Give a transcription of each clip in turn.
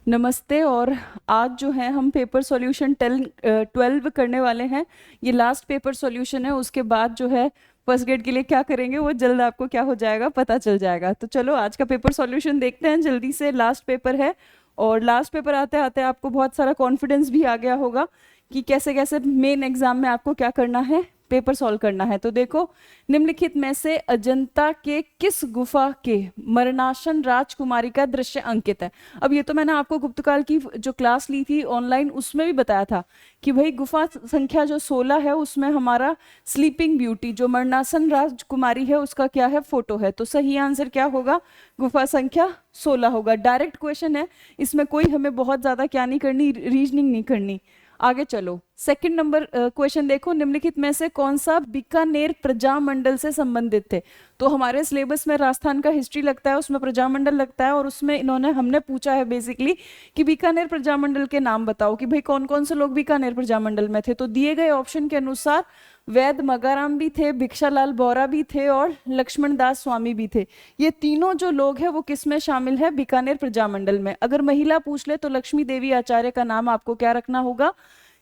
नमस्ते। और आज जो है हम पेपर सॉल्यूशन 12 करने वाले हैं। ये लास्ट पेपर सॉल्यूशन है। उसके बाद जो है फर्स्ट ग्रेड के लिए क्या करेंगे वो जल्द आपको क्या हो जाएगा पता चल जाएगा। तो चलो आज का पेपर सॉल्यूशन देखते हैं जल्दी से। लास्ट पेपर है और लास्ट पेपर आते आते आपको बहुत सारा कॉन्फिडेंस भी आ गया होगा कि कैसे कैसे मेन एग्जाम में आपको क्या करना है, पेपर सॉल्व करना है। तो देखो, निम्नलिखित में से अजंता के किस गुफा के मरणासन राजकुमारी का दृश्य अंकित है। अब ये तो मैंने आपको गुप्तकाल की जो क्लास ली थी ऑनलाइन उसमें भी बताया था कि भाई गुफा संख्या जो 16 है उसमें हमारा स्लीपिंग ब्यूटी जो मरणासन राजकुमारी है उसका क्या है, फोटो है। तो सही आंसर क्या होगा, गुफा संख्या 16 होगा। डायरेक्ट क्वेश्चन है, इसमें कोई हमें बहुत ज्यादा क्या नहीं करनी, रीजनिंग नहीं करनी। आगे चलो, सेकंड नंबर क्वेश्चन देखो, निम्नलिखित में से कौन सा बीकानेर प्रजामंडल से संबंधित थे। तो हमारे सिलेबस में राजस्थान का हिस्ट्री लगता है, उसमें प्रजामंडल लगता है और उसमें हमने पूछा है बेसिकली कि बीकानेर प्रजामंडल के नाम बताओ कि भाई कौन कौन से लोग बीकानेर प्रजामंडल में थे। तो दिए गए ऑप्शन के अनुसार वैद मगाराम भी थे, भिक्षालाल बोरा भी थे और लक्ष्मण दास स्वामी भी थे। ये तीनों जो लोग हैं वो किस में शामिल है, बीकानेर प्रजामंडल में। अगर महिला पूछ ले तो लक्ष्मी देवी आचार्य का नाम आपको क्या रखना होगा,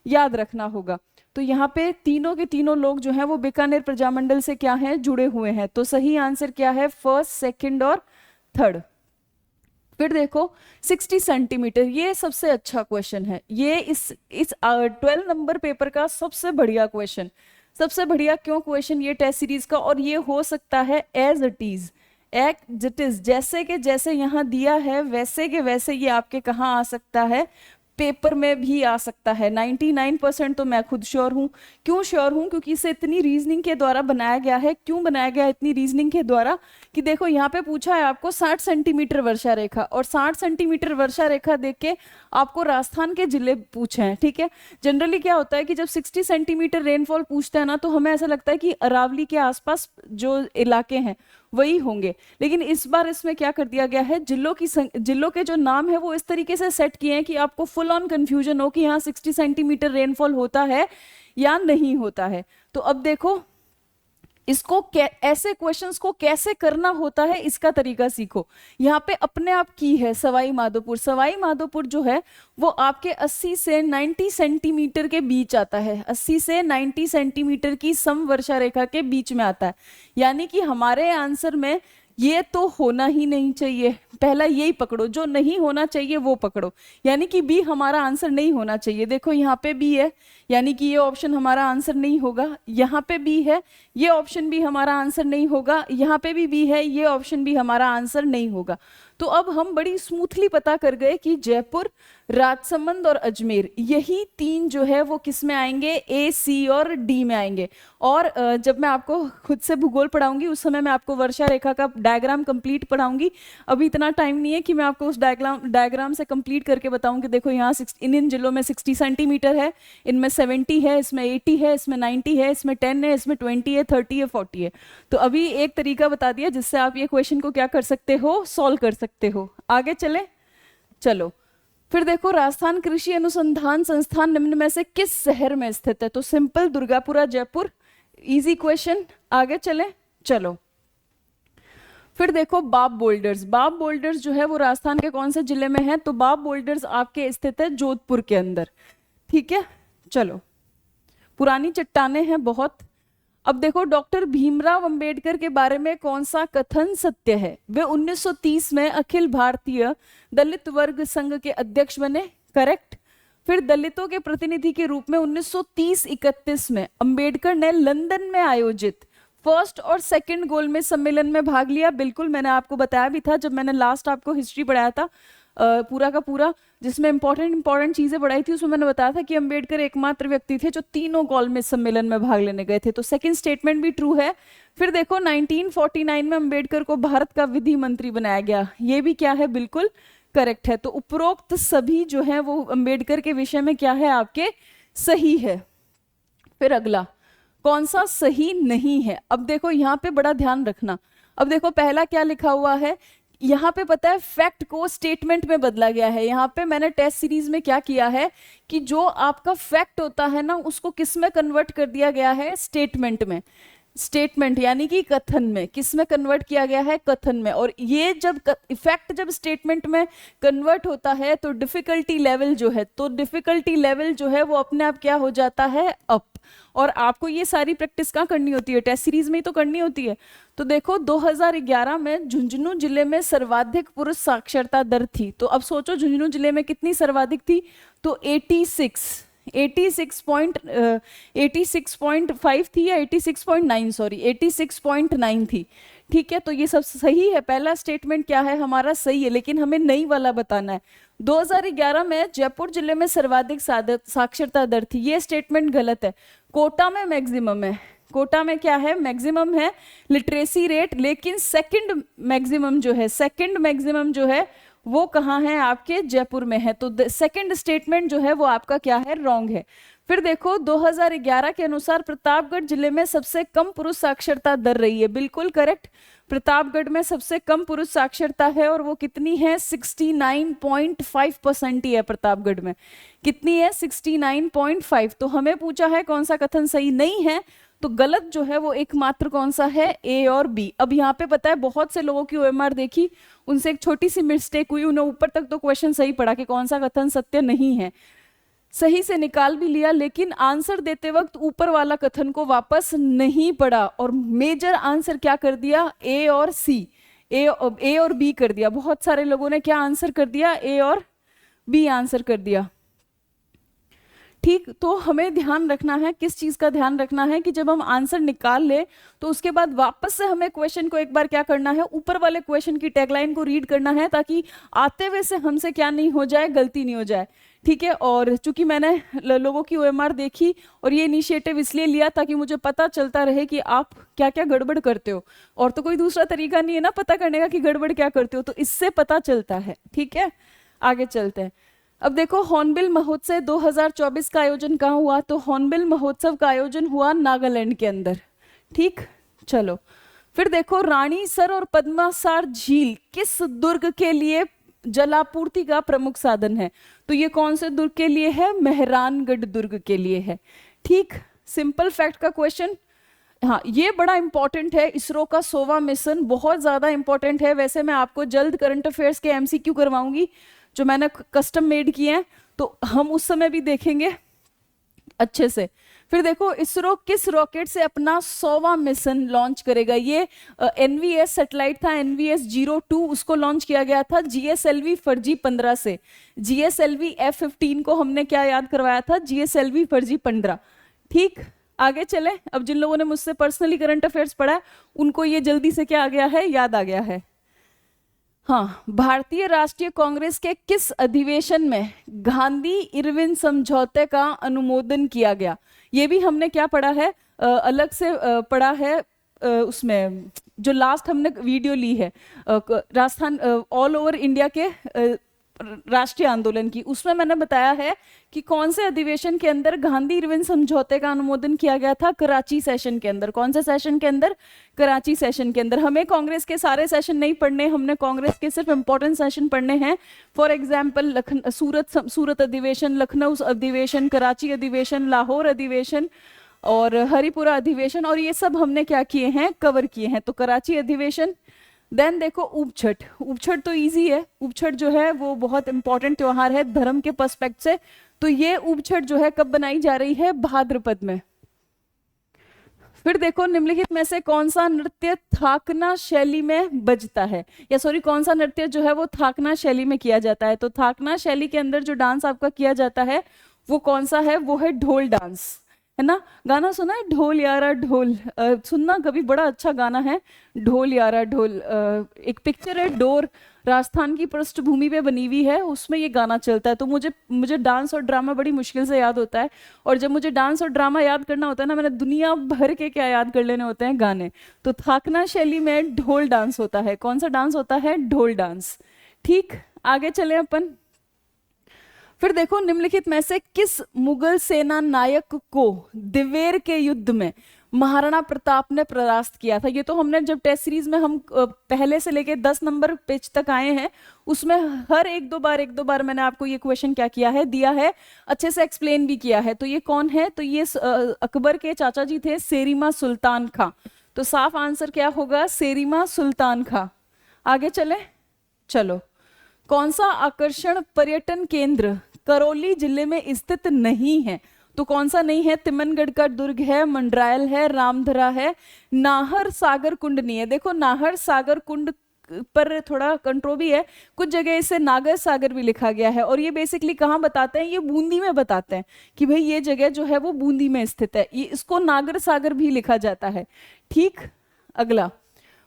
याद रखना होगा। तो यहाँ पे तीनों के तीनों लोग जो हैं वो बीकानेर प्रजामंडल से क्या हैं, जुड़े हुए हैं। तो सही आंसर क्या है, फर्स्ट, सेकंड और थर्ड। फिर देखो 60 सेंटीमीटर, ये सबसे अच्छा क्वेश्चन है। ये इस 12 नंबर पेपर का सबसे बढ़िया क्वेश्चन। सबसे बढ़िया क्यों क्वेश्चन ये टेस्ट सीरीज का, और ये हो सकता है as it is, it is, जैसे के जैसे यहाँ दिया है वैसे के वैसे ये आपके कहाँ आ सकता है, पेपर में भी आ सकता है। 99% तो मैं खुद श्योर हूँ। क्यों श्योर हूँ, क्योंकि इसे इतनी रीजनिंग के द्वारा बनाया गया है। क्यों बनाया गया है इतनी रीजनिंग के द्वारा, कि देखो यहाँ पे पूछा है आपको 60 सेंटीमीटर वर्षा रेखा, और 60 सेंटीमीटर वर्षा रेखा देख के आपको राजस्थान के जिले पूछे हैं। ठीक है, जनरली क्या होता है कि जब 60 सेंटीमीटर रेनफॉल पूछते हैं ना तो हमें ऐसा लगता है कि अरावली के आसपास जो इलाके हैं वही होंगे। लेकिन इस बार इसमें क्या कर दिया गया है, जिलों के जो नाम है वो इस तरीके से सेट किए हैं कि आपको फुल ऑन कंफ्यूजन हो कि यहाँ 60 सेंटीमीटर रेनफॉल होता है या नहीं होता है। तो अब देखो इसको ऐसे क्वेश्चंस को कैसे करना होता है इसका तरीका सीखो। यहाँ पे अपने आप की है सवाई माधोपुर। सवाई माधोपुर जो है वो आपके 80 से 90 सेंटीमीटर के बीच आता है। 80 से 90 सेंटीमीटर की समवर्षा रेखा के बीच में आता है। यानी कि हमारे आंसर में ये तो होना ही नहीं चाहिए। पहला यही पकड़ो, जो नहीं होना चाहिए वो पकड़ो। यानी कि बी हमारा आंसर नहीं होना चाहिए। देखो यहाँ पे बी है, यानी कि ये ऑप्शन हमारा आंसर नहीं होगा। यहाँ पे बी है, ये ऑप्शन भी हमारा आंसर नहीं होगा। यहाँ पे भी बी है, ये ऑप्शन भी हमारा आंसर नहीं होगा। तो अब हम बड़ी स्मूथली पता कर गए कि जयपुर, राजसमंद और अजमेर, यही तीन जो है वो किस में आएंगे, ए, सी और डी में आएंगे। और जब मैं आपको खुद से भूगोल पढ़ाऊंगी उस समय मैं आपको वर्षा रेखा का डायग्राम कंप्लीट पढ़ाऊंगी। अभी इतना टाइम नहीं है कि मैं आपको उस डायग्राम से कंप्लीट करके बताऊं कि देखो यहाँ इन जिलों में 60 सेंटीमीटर है, इनमें 70 है, इसमें 80 है, इसमें 90 है, इसमें 10 है, इसमें 20 है, 30 है, 40 है। तो अभी एक तरीका बता दिया जिससे आप ये क्वेश्चन को क्या कर सकते हो, सॉल्व कर सकते हो। आगे चले, चलो फिर देखो, राजस्थान कृषि अनुसंधान संस्थान निम्न में से किस शहर में स्थित है। तो simple, Durgapura, Jaipur, easy question. आगे चले, चलो फिर देखो बाब बोल्डर्स। बाब बोल्डर्स जो है वो राजस्थान के कौन से जिले में है, तो बाब बोल्डर्स आपके स्थित है जोधपुर के अंदर। ठीक है, चलो पुरानी चट्टाने हैं बहुत। अब देखो डॉक्टर भीमराव अंबेडकर के बारे में कौन सा कथन सत्य है। वे 1930 में अखिल भारतीय दलित वर्ग संघ के अध्यक्ष बने, करेक्ट। फिर दलितों के प्रतिनिधि के रूप में 1930-31 में अंबेडकर ने लंदन में आयोजित फर्स्ट और सेकंड गोलमेज सम्मेलन में भाग लिया। बिल्कुल, मैंने आपको बताया भी था जब मैंने लास्ट आपको हिस्ट्री पढ़ाया था पूरा का पूरा, जिसमें इंपॉर्टेंट चीजें पढ़ाई थी, उसमें मैंने बताया था कि अंबेडकर एकमात्र व्यक्ति थे जो तीनों गोलमेज सम्मेलन में भाग लेने गए थे। तो सेकंड स्टेटमेंट भी ट्रू है। फिर देखो 1949 में अंबेडकर को भारत का विधि मंत्री बनाया गया, ये भी क्या है, बिल्कुल करेक्ट है। तो उपरोक्त सभी जो है वो अंबेडकर के विषय में क्या है, आपके सही है। फिर अगला कौन सा सही नहीं है। अब देखो यहाँ पे बड़ा ध्यान रखना। अब देखो पहला क्या लिखा हुआ है, यहाँ पे पता है फैक्ट को स्टेटमेंट में बदला गया है। यहाँ पे मैंने टेस्ट सीरीज में क्या किया है कि जो आपका फैक्ट होता है ना उसको किस में कन्वर्ट कर दिया गया है, स्टेटमेंट में। स्टेटमेंट यानी कि कथन में, किस में कन्वर्ट किया गया है, कथन में। और ये जब इफेक्ट जब स्टेटमेंट में कन्वर्ट होता है तो डिफिकल्टी लेवल जो है, वो अपने आप क्या हो जाता है, अप। और आपको ये सारी प्रैक्टिस कहाँ करनी होती है, टेस्ट सीरीज में ही तो करनी होती है। तो देखो 2011 में झुंझुनू जिले में सर्वाधिक पुरुष साक्षरता दर थी। तो अब सोचो झुंझुनू जिले में कितनी सर्वाधिक थी, तो 86.5 थी या 86.9, सॉरी 86.9 थी। ठीक है, तो ये सब सही है, पहला स्टेटमेंट क्या है हमारा, सही है, लेकिन हमें नई वाला बताना है। 2011 में जयपुर जिले में सर्वाधिक साक्षरता दर थी, ये स्टेटमेंट गलत है। कोटा में मैक्सिमम है, कोटा में क्या है, मैक्सिमम है लिटरेसी रेट, लेकिन सेकंड मैक्सिमम जो है वो कहाँ है, आपके जयपुर में है। तो सेकंड स्टेटमेंट जो है वो आपका क्या है, रॉन्ग है। फिर देखो 2011 के अनुसार प्रतापगढ़ जिले में सबसे कम पुरुष साक्षरता दर रही है, बिल्कुल करेक्ट। प्रतापगढ़ में सबसे कम पुरुष साक्षरता है और वो कितनी है, 69.5% ही है प्रतापगढ़ में। कितनी है, 69.5। तो हमें पूछा है कौन सा कथन सही नहीं है, तो गलत जो है वो एकमात्र कौन सा है, ए और बी। अब यहाँ पे पता है बहुत से लोगों की ओएमआर देखी, उनसे एक छोटी सी मिस्टेक हुई, उन्हें ऊपर तक तो क्वेश्चन सही पढ़ा कि कौन सा कथन सत्य नहीं है, सही से निकाल भी लिया, लेकिन आंसर देते वक्त ऊपर वाला कथन को वापस नहीं पढ़ा और मेजर आंसर क्या कर दिया, ए और सी, ए और बी कर दिया। बहुत सारे लोगों ने क्या आंसर कर दिया, ए और बी आंसर कर दिया। ठीक, तो हमें ध्यान रखना है, किस चीज का ध्यान रखना है कि जब हम आंसर निकाल ले तो उसके बाद वापस से हमें क्वेश्चन को एक बार क्या करना है, ऊपर वाले क्वेश्चन की टैगलाइन को रीड करना है, ताकि आते हुए से हमसे क्या नहीं हो जाए, गलती नहीं हो जाए। ठीक है, और चूंकि मैंने लोगों की ओएमआर देखी और ये इनिशिएटिव इसलिए लिया ताकि मुझे पता चलता रहे कि आप क्या क्या गड़बड़ करते हो, और तो कोई दूसरा तरीका नहीं है ना पता करने का कि गड़बड़ क्या करते हो, तो इससे पता चलता है। ठीक है, आगे चलते हैं। अब देखो हॉर्नबिल महोत्सव 2024 का आयोजन कहाँ हुआ, तो हॉर्नबिल महोत्सव का आयोजन हुआ नागालैंड के अंदर। ठीक, चलो फिर देखो रानीसर और पद्मासार झील किस दुर्ग के लिए जलापूर्ति का प्रमुख साधन है, तो ये कौन से दुर्ग के लिए है, मेहरानगढ़ दुर्ग के लिए है। ठीक, सिंपल फैक्ट का क्वेश्चन, हाँ ये बड़ा इंपॉर्टेंट है, इसरो का 100वां मिशन बहुत ज्यादा इंपॉर्टेंट है। वैसे मैं आपको जल्द करंट अफेयर्स के एमसीक्यू करवाऊंगी जो मैंने कस्टम मेड किए हैं, तो हम उस समय भी देखेंगे अच्छे से। फिर देखो इसरो किस रॉकेट से अपना 100वां मिशन लॉन्च करेगा, ये एनवीएस सैटेलाइट था, NVS-02, उसको लॉन्च किया गया था GSLV फर्जी 15 से। GSLV F-15 को हमने क्या याद करवाया था, GSLV फर्जी 15। ठीक, आगे चले। अब जिन लोगों ने मुझसे पर्सनली करंट अफेयर्स पढ़ा है उनको ये जल्दी से क्या आ गया है, याद आ गया है। हाँ, भारतीय राष्ट्रीय कांग्रेस के किस अधिवेशन में गांधी इरविन समझौते का अनुमोदन किया गया, ये भी हमने क्या पढ़ा है, अलग से पढ़ा है, उसमें जो लास्ट हमने वीडियो ली है राजस्थान ऑल ओवर इंडिया के राष्ट्रीय आंदोलन की, उसमें मैंने बताया है कि कौन से अधिवेशन के अंदर गांधी इरविन समझौते का अनुमोदन किया गया था, कराची सेशन के अंदर। कौन से सेशन के अंदर, कराची सेशन के अंदर। हमें कांग्रेस के सारे सेशन नहीं पढ़ने, हमने कांग्रेस के सिर्फ इंपॉर्टेंट सेशन पढ़ने हैं। फॉर एग्जाम्पल सूरत अधिवेशन, लखनऊ अधिवेशन, कराची अधिवेशन, लाहौर अधिवेशन और हरिपुरा अधिवेशन, और ये सब हमने क्या किए हैं, कवर किए हैं। तो कराची अधिवेशन। देन देखो उपछठ, उपछठ तो इजी है, उपछठ जो है वो बहुत इंपॉर्टेंट त्योहार है धर्म के पर्सपेक्ट से। तो ये उपछठ जो है कब बनाई जा रही है, भाद्रपद में। फिर देखो निम्नलिखित में से कौन सा नृत्य थाकना शैली में बजता है, या सॉरी कौन सा नृत्य जो है वो थाकना शैली में किया जाता है। तो थाकना शैली के अंदर जो डांस आपका किया जाता है वो कौन सा है, वो है ढोल डांस, है ना। गाना सुना है ढोल यारा ढोल, सुनना कभी, बड़ा अच्छा गाना है ढोल यारा ढोल। एक पिक्चर है डोर, राजस्थान की पृष्ठभूमि पे बनी हुई है, उसमें ये गाना चलता है। तो मुझे डांस और ड्रामा बड़ी मुश्किल से याद होता है, और जब मुझे डांस और ड्रामा याद करना होता है ना, मैंने दुनिया भर के क्या याद कर लेने होते हैं, गाने। तो थाकना शैली में ढोल डांस होता है। कौन सा डांस होता है, ढोल डांस। ठीक, आगे चले अपन। फिर देखो निम्नलिखित में से किस मुगल सेना नायक को दिवेर के युद्ध में महाराणा प्रताप ने परास्त किया था। ये तो हमने जब टेस्ट सीरीज में हम पहले से लेके 10 नंबर पेज तक आए हैं, उसमें हर एक दो बार मैंने आपको ये क्वेश्चन क्या किया है, दिया है, अच्छे से एक्सप्लेन भी किया है। तो ये कौन है, तो ये अकबर के चाचा जी थे, सेरिमा सुल्तान खां। तो साफ आंसर क्या होगा, सेरिमा सुल्तान खां। आगे चले, चलो। कौन सा आकर्षण पर्यटन केंद्र करौली जिले में स्थित नहीं है, तो कौन सा नहीं है, तिमनगढ़ का दुर्ग है, मंडरायल है, रामधरा है, नाहर सागर कुंड नहीं है। देखो नाहर सागर कुंड पर थोड़ा कंट्रो भी है, कुछ जगह इसे नागर सागर भी लिखा गया है, और ये बेसिकली कहाँ बताते हैं, ये बूंदी में बताते हैं कि भाई ये जगह जो है वो बूंदी में स्थित है, ये इसको नागर सागर भी लिखा जाता है। ठीक, अगला,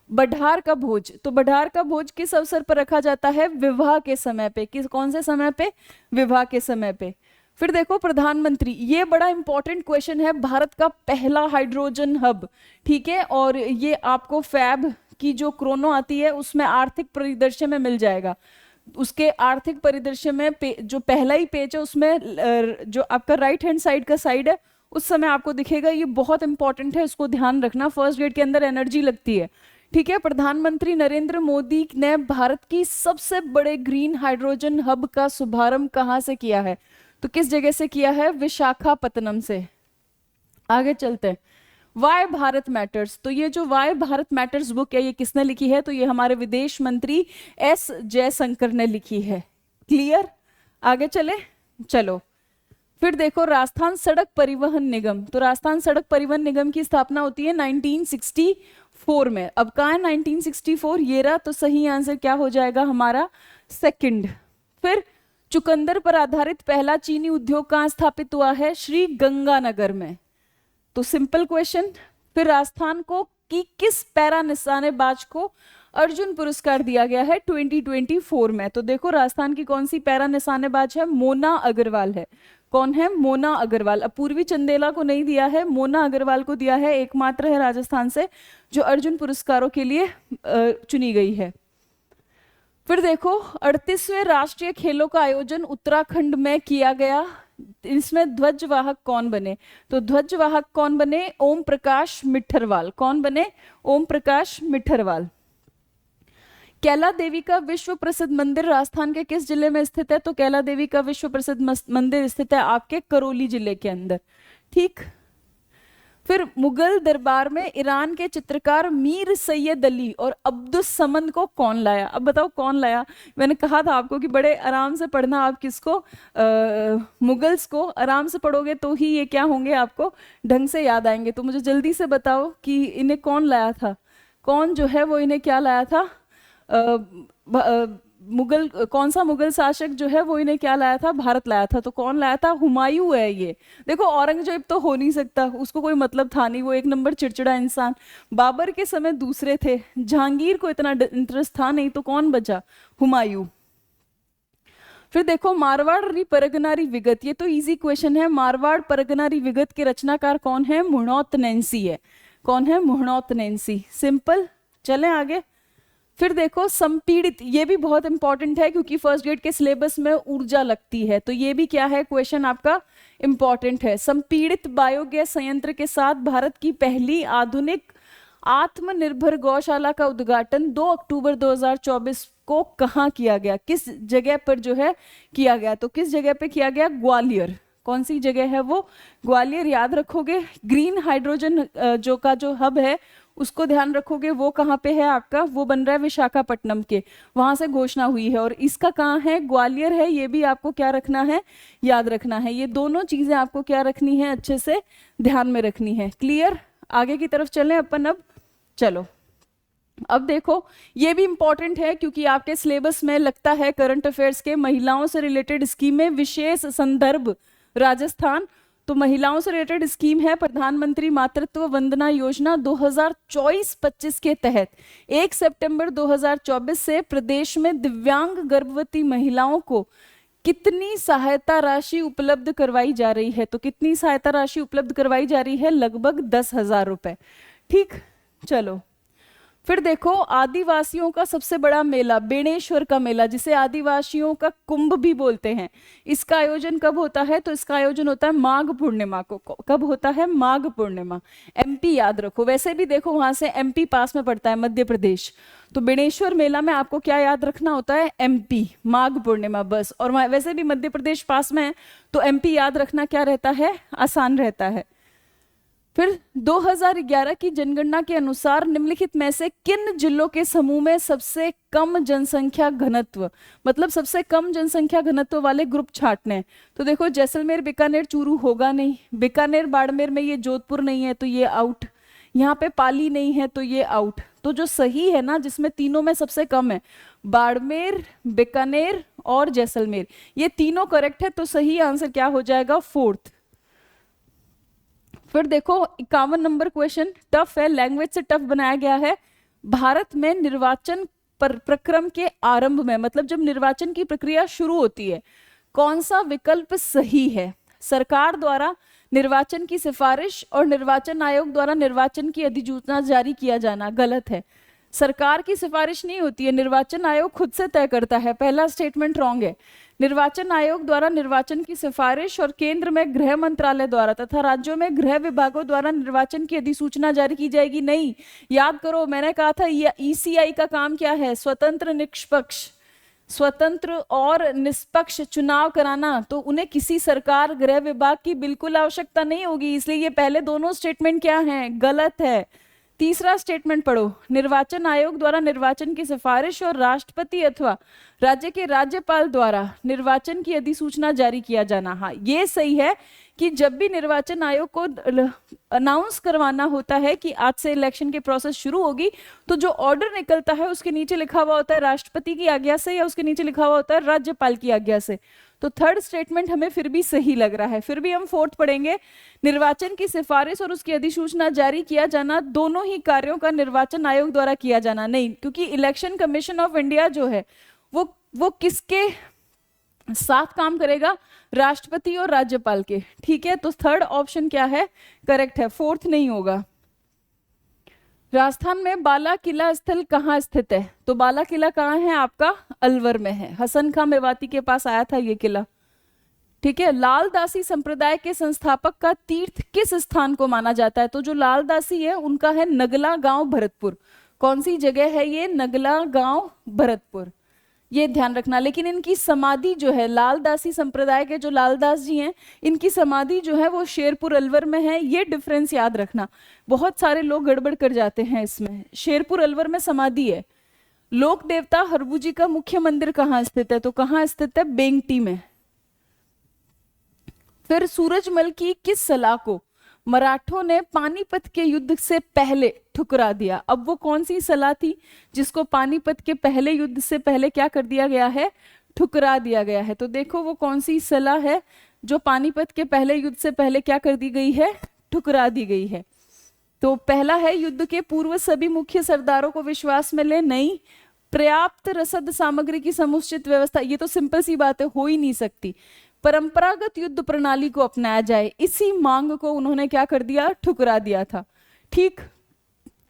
बढार का भोज। तो बढार का भोज किस अवसर पर रखा जाता है, विवाह के समय पे। किस, कौन से समय पे, विवाह के समय पे। फिर देखो प्रधानमंत्री, ये बड़ा इंपॉर्टेंट क्वेश्चन है, भारत का पहला हाइड्रोजन हब, ठीक है, और ये आपको फैब की जो क्रोनो आती है उसमें आर्थिक परिदृश्य में मिल जाएगा। उसके आर्थिक परिदृश्य में जो पहला ही पेज है उसमें जो आपका राइट हैंड साइड का साइड है उस समय आपको दिखेगा। ये बहुत इंपॉर्टेंट है, इसको ध्यान रखना, फर्स्ट ग्रेड के अंदर एनर्जी लगती है, ठीक है। प्रधानमंत्री नरेंद्र मोदी ने भारत की सबसे बड़े ग्रीन हाइड्रोजन हब का शुभारंभ कहां से किया है, तो किस जगह से किया है, विशाखापत्तनम से। आगे चलते हैं, वाई भारत मैटर्स। तो ये जो वाई भारत मैटर्स बुक है ये किसने लिखी है, तो ये हमारे विदेश मंत्री एस जयशंकर ने लिखी है। क्लियर, आगे चले, चलो। फिर देखो राजस्थान सड़क परिवहन निगम। तो राजस्थान सड़क परिवहन निगम की स्थापना होती है 1964 में। अब कहाँ है 1964, ये रहा, तो सही आंसर क्या हो जाएगा हमारा, सेकंड। फिर चुकंदर पर आधारित पहला चीनी उद्योग कहाँ स्थापित हुआ है, श्री गंगानगर में। तो सिंपल क्वेश्चन। फिर राजस्थान को किस पैरा निशानेबाज को अर्जुन पुरस्कार दिया गया है 2024 में, तो देखो राजस्थान की कौन सी पैरा निशानेबाज है, मोना अग्रवाल है। कौन है, मोना अग्रवाल। अब पूर्वी चंदेला को नहीं दिया है, मोना अग्रवाल को दिया है, एकमात्र है राजस्थान से जो अर्जुन पुरस्कारों के लिए चुनी गई है। फिर देखो 38वें राष्ट्रीय खेलों का आयोजन उत्तराखंड में किया गया, इसमें ध्वजवाहक कौन बने, तो ध्वजवाहक कौन बने, ओम प्रकाश मिठरवाल। कौन बने, ओम प्रकाश मिठरवाल। कैला देवी का विश्व प्रसिद्ध मंदिर राजस्थान के किस जिले में स्थित है, तो कैला देवी का विश्व प्रसिद्ध मंदिर स्थित है आपके करौली जिले के अंदर, ठीक। फिर मुगल दरबार में ईरान के चित्रकार मीर सैयद अली और अब्दुस समद को कौन लाया, अब बताओ कौन लाया। मैंने कहा था आपको कि बड़े आराम से पढ़ना, आप किसको, मुगल्स को आराम से पढ़ोगे तो ही ये क्या होंगे, आपको ढंग से याद आएंगे। तो मुझे जल्दी से बताओ कि इन्हें कौन लाया था, कौन जो है वो इन्हें क्या लाया था, मुगल, कौन सा मुगल शासक जो है वो इन्हें क्या लाया था, भारत लाया था। तो कौन लाया था, हुमायूं है ये। देखो औरंगजेब तो हो नहीं सकता, उसको कोई मतलब था नहीं, वो एक नंबर चिड़चिड़ा इंसान। बाबर के समय दूसरे थे, जहांगीर को इतना इंटरेस्ट था नहीं, तो कौन बचा, हुमायूं। फिर देखो मारवाड़ परगनारी विगत, ये तो इजी क्वेश्चन है। मारवाड़ परगनारी विगत के रचनाकार कौन है, मुहणौत नैंसी है। कौन है, मुहणौत नैंसी, सिंपल। चलें आगे। फिर देखो संपीड़ित, ये भी बहुत इंपॉर्टेंट है क्योंकि फर्स्ट ग्रेड के सिलेबस में ऊर्जा लगती है, तो ये भी क्या है, क्वेश्चन आपका इंपॉर्टेंट है। संपीड़ित बायोगैस संयंत्र के साथ भारत की पहली आधुनिक आत्मनिर्भर गौशाला का उद्घाटन 2 अक्टूबर 2024 को कहाँ किया गया, किस जगह पर जो है किया गया, तो किस जगह पे किया गया, ग्वालियर। कौन सी जगह है वो, ग्वालियर। याद रखोगे ग्रीन हाइड्रोजन जो का जो हब है उसको ध्यान रखोगे, वो कहाँ पे है आपका, वो बन रहा है विशाखापट्टनम के, वहां से घोषणा हुई है, और इसका कहाँ है, ग्वालियर है। ये भी आपको क्या रखना है, याद रखना है। ये दोनों चीजें आपको क्या रखनी है, अच्छे से ध्यान में रखनी है। क्लियर, आगे की तरफ चलें अपन अब, चलो। अब देखो ये भी इंपॉर्टेंट है क्योंकि आपके सिलेबस में लगता है करंट अफेयर्स के, महिलाओं से रिलेटेड स्कीमें विशेष संदर्भ राजस्थान। तो महिलाओं से रिलेटेड स्कीम है प्रधानमंत्री मातृत्व वंदना योजना 2024-25 के तहत 1 सितंबर 2024 से प्रदेश में दिव्यांग गर्भवती महिलाओं को कितनी सहायता राशि उपलब्ध करवाई जा रही है, तो कितनी सहायता राशि उपलब्ध करवाई जा रही है, लगभग 10,000 रुपए, ठीक। चलो फिर देखो आदिवासियों का सबसे बड़ा मेला बेणेश्वर का मेला, जिसे आदिवासियों का कुंभ भी बोलते हैं, इसका आयोजन कब होता है? तो इसका आयोजन होता है माघ पूर्णिमा को। कब होता है? माघ पूर्णिमा। एमपी याद रखो, वैसे भी देखो वहां से एमपी पास में पड़ता है, मध्य प्रदेश। तो बेणेश्वर मेला में आपको क्या याद रखना होता है? एमपी, माघ पूर्णिमा, बस। और वैसे भी मध्य प्रदेश पास में है, तो एमपी याद रखना क्या रहता है? आसान रहता है। फिर 2011 की जनगणना के अनुसार निम्नलिखित में से किन जिलों के समूह में सबसे कम जनसंख्या घनत्व, मतलब सबसे कम जनसंख्या घनत्व वाले ग्रुप छांटने हैं? तो देखो जैसलमेर, बीकानेर, चूरू होगा नहीं, बीकानेर बाड़मेर में ये जोधपुर नहीं है तो ये आउट, यहाँ पे पाली नहीं है तो ये आउट। तो जो सही है ना, जिसमें तीनों में सबसे कम है, बाड़मेर, बीकानेर और जैसलमेर, ये तीनों करेक्ट है। तो सही आंसर क्या हो जाएगा? फोर्थ। फिर देखो 51 नंबर क्वेश्चन, टफ है, लैंग्वेज से टफ बनाया गया है। भारत में निर्वाचन प्रक्रम के आरंभ में, मतलब जब निर्वाचन की प्रक्रिया शुरू होती है, कौन सा विकल्प सही है? सरकार द्वारा निर्वाचन की सिफारिश और निर्वाचन आयोग द्वारा निर्वाचन की अधिसूचना जारी किया जाना, गलत है। सरकार की सिफारिश नहीं होती है, निर्वाचन आयोग खुद से तय करता है, पहला स्टेटमेंट रॉन्ग है। निर्वाचन आयोग द्वारा निर्वाचन की सिफारिश और केंद्र में गृह मंत्रालय द्वारा तथा राज्यों में गृह विभागों द्वारा निर्वाचन की अधिसूचना जारी की जाएगी, नहीं। याद करो, मैंने कहा था ईसीआई का काम क्या है? स्वतंत्र, निष्पक्ष, स्वतंत्र और निष्पक्ष चुनाव कराना। तो उन्हें किसी सरकार, गृह विभाग की बिल्कुल आवश्यकता नहीं होगी, इसलिए ये पहले दोनों स्टेटमेंट क्या हैं? गलत है। तीसरा स्टेटमेंट पढ़ो, निर्वाचन आयोग द्वारा निर्वाचन की सिफारिश और राष्ट्रपति अथवा राज्य के राज्यपाल द्वारा निर्वाचन की अधिसूचना जारी किया जाना। हाँ, ये सही है कि जब भी निर्वाचन आयोग को अनाउंस करवाना होता है कि आज से इलेक्शन की प्रोसेस शुरू होगी, तो जो ऑर्डर निकलता है उसके नीचे लिखा हुआ होता है राष्ट्रपति की आज्ञा से, या उसके नीचे लिखा हुआ होता है राज्यपाल की आज्ञा से। तो थर्ड स्टेटमेंट हमें फिर भी सही लग रहा है। फिर भी हम फोर्थ पढ़ेंगे, निर्वाचन की सिफारिश और उसकी अधिसूचना जारी किया जाना, दोनों ही कार्यों का निर्वाचन आयोग द्वारा किया जाना, नहीं, क्योंकि इलेक्शन कमीशन ऑफ इंडिया जो है वो किसके साथ काम करेगा? राष्ट्रपति और राज्यपाल के। ठीक है, तो थर्ड ऑप्शन क्या है? करेक्ट है, फोर्थ नहीं होगा। राजस्थान में बाला किला स्थल कहाँ स्थित है? तो बाला किला कहाँ है आपका? अलवर में है, हसन खां मेवाती के पास आया था ये किला। ठीक है, लाल दासी संप्रदाय के संस्थापक का तीर्थ किस स्थान को माना जाता है? तो जो लाल दासी है उनका है नगला गांव, भरतपुर। कौन सी जगह है ये? नगला गांव, भरतपुर, ये ध्यान रखना। लेकिन इनकी समाधि जो है, लाल दासी संप्रदाय के जो लालदास जी हैं, इनकी समाधि जो है वो शेरपुर अलवर में है, ये डिफरेंस याद रखना। बहुत सारे लोग गड़बड़ कर जाते हैं इसमें। शेरपुर अलवर में समाधि है। लोक देवता हरबू जी का मुख्य मंदिर कहाँ स्थित है? तो कहाँ स्थित है? बेंगटी में। फिर सूरजमल की किस सलाह को मराठों ने पानीपत के युद्ध से पहले ठुकरा दिया? अब वो कौन सी सलाह थी जिसको पानीपत के पहले युद्ध से पहले क्या कर दिया गया है? ठुकरा दिया गया है। तो देखो वो कौन सी सलाह है जो पानीपत के पहले युद्ध से पहले क्या कर दी गई है? ठुकरा दी गई है। तो पहला है, युद्ध के पूर्व सभी मुख्य सरदारों को विश्वास में ले, नहीं। पर्याप्त रसद सामग्री की समुचित व्यवस्था, ये तो सिंपल सी बात है, हो ही नहीं सकती। परंपरागत युद्ध प्रणाली को अपनाया जाए, इसी मांग को उन्होंने क्या कर दिया? ठुकरा दिया था। ठीक,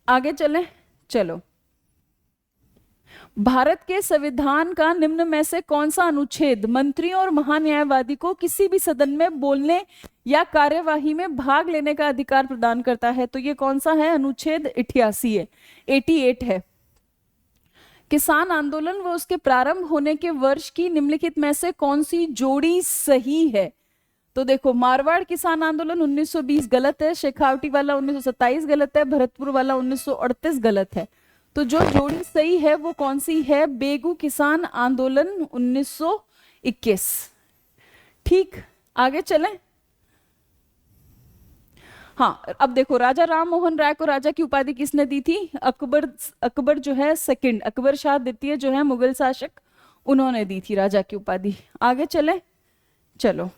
आगे चलें, चलो। भारत के संविधान का निम्न में से कौन सा अनुच्छेद मंत्रियों और महान्यायवादी को किसी भी सदन में बोलने या कार्यवाही में भाग लेने का अधिकार प्रदान करता है? तो ये कौन सा है? अनुच्छेद 88 है, 88 है। किसान आंदोलन व उसके प्रारंभ होने के वर्ष की निम्नलिखित में से कौन सी जोड़ी सही है? तो देखो, मारवाड़ किसान आंदोलन 1920 गलत है, शेखावटी वाला 1927 गलत है, भरतपुर वाला 1938 गलत है। तो जो जोड़ी सही है वो कौन सी है? बेगू किसान आंदोलन 1921। ठीक, आगे चलें। हाँ, अब देखो, राजा राम मोहन राय को राजा की उपाधि किसने दी थी? अकबर जो है सेकंड, अकबर शाह द्वितीय जो है मुगल शासक, उन्होंने दी थी राजा की उपाधि। आगे चलें, चलो।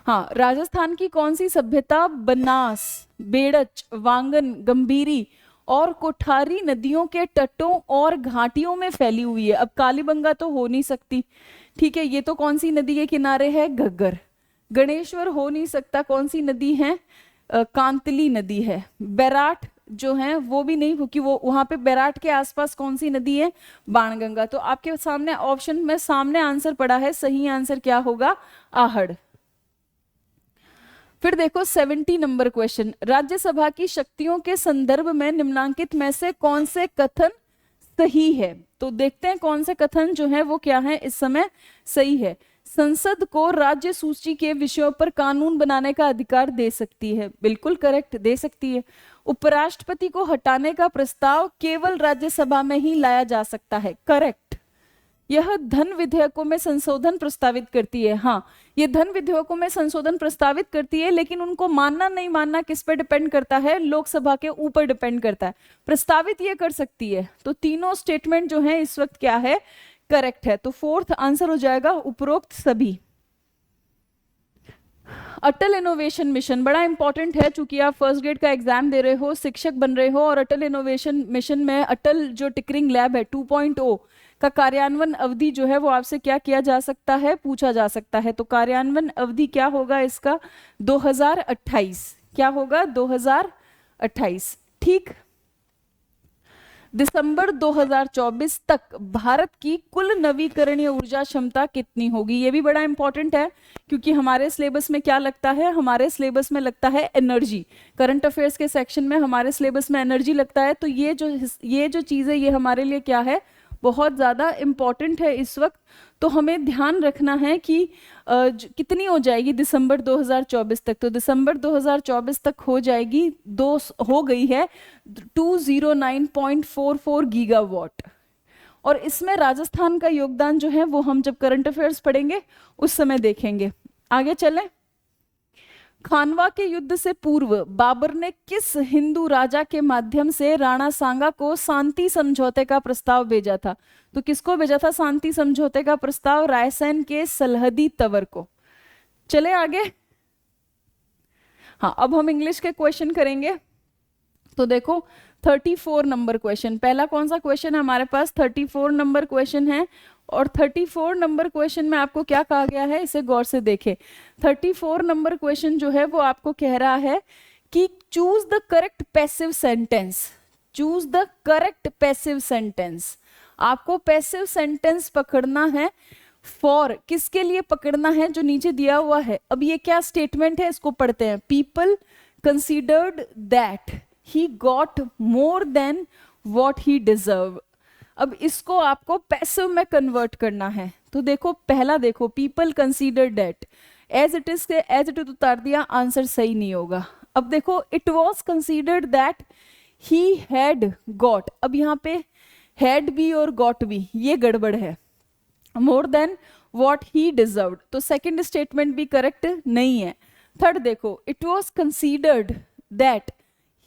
हाँ, राजस्थान की कौन सी सभ्यता बनास, बेड़च, वांगन, गंभीरी और कोठारी नदियों के तटों और घाटियों में फैली हुई है? अब कालीबंगा तो हो नहीं सकती, ठीक है, ये तो कौन सी नदी के किनारे है? घग्गर। गणेश्वर हो नहीं सकता, कौन सी नदी है? कांतली नदी है। बैराट जो है वो भी नहीं, क्योंकि वो वहां पे बैराट के आसपास कौन सी नदी है, बाणगंगा। तो आपके सामने ऑप्शन में सामने आंसर पड़ा है, सही आंसर क्या होगा, आहड़। फिर देखो 70 नंबर क्वेश्चन, राज्यसभा की शक्तियों के संदर्भ में निम्नांकित में से कौन से कथन सही है। तो देखते हैं कौन से कथन जो है वो क्या है इस समय सही है। संसद को राज्य सूची के विषयों पर कानून बनाने का अधिकार दे सकती है, बिल्कुल करेक्ट, दे सकती है। उपराष्ट्रपति को हटाने का प्रस्ताव केवल राज्यसभा में ही लाया जा सकता है, करेक्ट। यह धन विधेयकों में संशोधन प्रस्तावित करती है, हाँ ये धन विधेयकों में संशोधन प्रस्तावित करती है, लेकिन उनको मानना नहीं मानना किस पे डिपेंड करता है, लोकसभा के ऊपर डिपेंड करता है। प्रस्तावित ये कर सकती है। तो तीनों स्टेटमेंट जो है इस वक्त क्या है, करेक्ट है। तो फोर्थ आंसर हो जाएगा उपरोक्त सभी। अटल इनोवेशन मिशन बड़ा इंपॉर्टेंट है, चूंकि आप फर्स्ट ग्रेड का एग्जाम दे रहे हो, शिक्षक बन रहे हो, और अटल इनोवेशन मिशन में अटल जो टिकरिंग लैब है 2.0 का कार्यान्वयन अवधि जो है वो आपसे क्या किया जा सकता है, पूछा जा सकता है। तो कार्यान्वयन अवधि क्या होगा इसका, 2028, क्या होगा 2028, ठीक। दिसंबर 2024 तक भारत की कुल नवीकरणीय ऊर्जा क्षमता कितनी होगी, ये भी बड़ा इंपॉर्टेंट है, क्योंकि हमारे सिलेबस में क्या लगता है, हमारे सिलेबस में लगता है एनर्जी। करंट अफेयर्स के सेक्शन में हमारे सिलेबस में एनर्जी लगता है। तो ये जो चीज़ है ये हमारे लिए क्या है, बहुत ज़्यादा इम्पॉर्टेंट है इस वक्त। तो हमें ध्यान रखना है कि कितनी हो जाएगी दिसंबर 2024 तक। तो दिसंबर 2024 तक हो जाएगी, हो गई है 209.44 गीगावाट। और इसमें राजस्थान का योगदान जो है वो हम जब करंट अफेयर्स पढ़ेंगे उस समय देखेंगे। आगे चलें। खानवा के युद्ध से पूर्व बाबर ने किस हिंदू राजा के माध्यम से राणा सांगा को शांति समझौते का प्रस्ताव भेजा था। तो किसको भेजा था शांति समझौते का प्रस्ताव, रायसेन के सलहदी तंवर को। चले आगे। हाँ अब हम इंग्लिश के क्वेश्चन करेंगे। तो देखो 34 नंबर क्वेश्चन, पहला कौन सा क्वेश्चन है हमारे पास, 34 नंबर क्वेश्चन है। और 34 नंबर क्वेश्चन में आपको क्या कहा गया है, इसे गौर से देखें। 34 नंबर क्वेश्चन जो है वो आपको कह रहा है कि choose the correct passive sentence, choose the correct passive sentence. आपको पैसिव सेंटेंस पकड़ना है। फॉर किसके लिए पकड़ना है, जो नीचे दिया हुआ है। अब ये क्या स्टेटमेंट है, इसको पढ़ते हैं। People considered that he got more than what he deserve. अब इसको आपको पैसिव में कन्वर्ट करना है। तो देखो पहला देखो, people consider that, as it is उतार दिया, आंसर सही नहीं होगा। अब देखो it was considered that he had got, अब यहाँ पे हैड भी और गॉट भी ये गड़बड़ है। More than what he deserved, तो सेकेंड स्टेटमेंट भी करेक्ट नहीं है। थर्ड देखो, it was considered that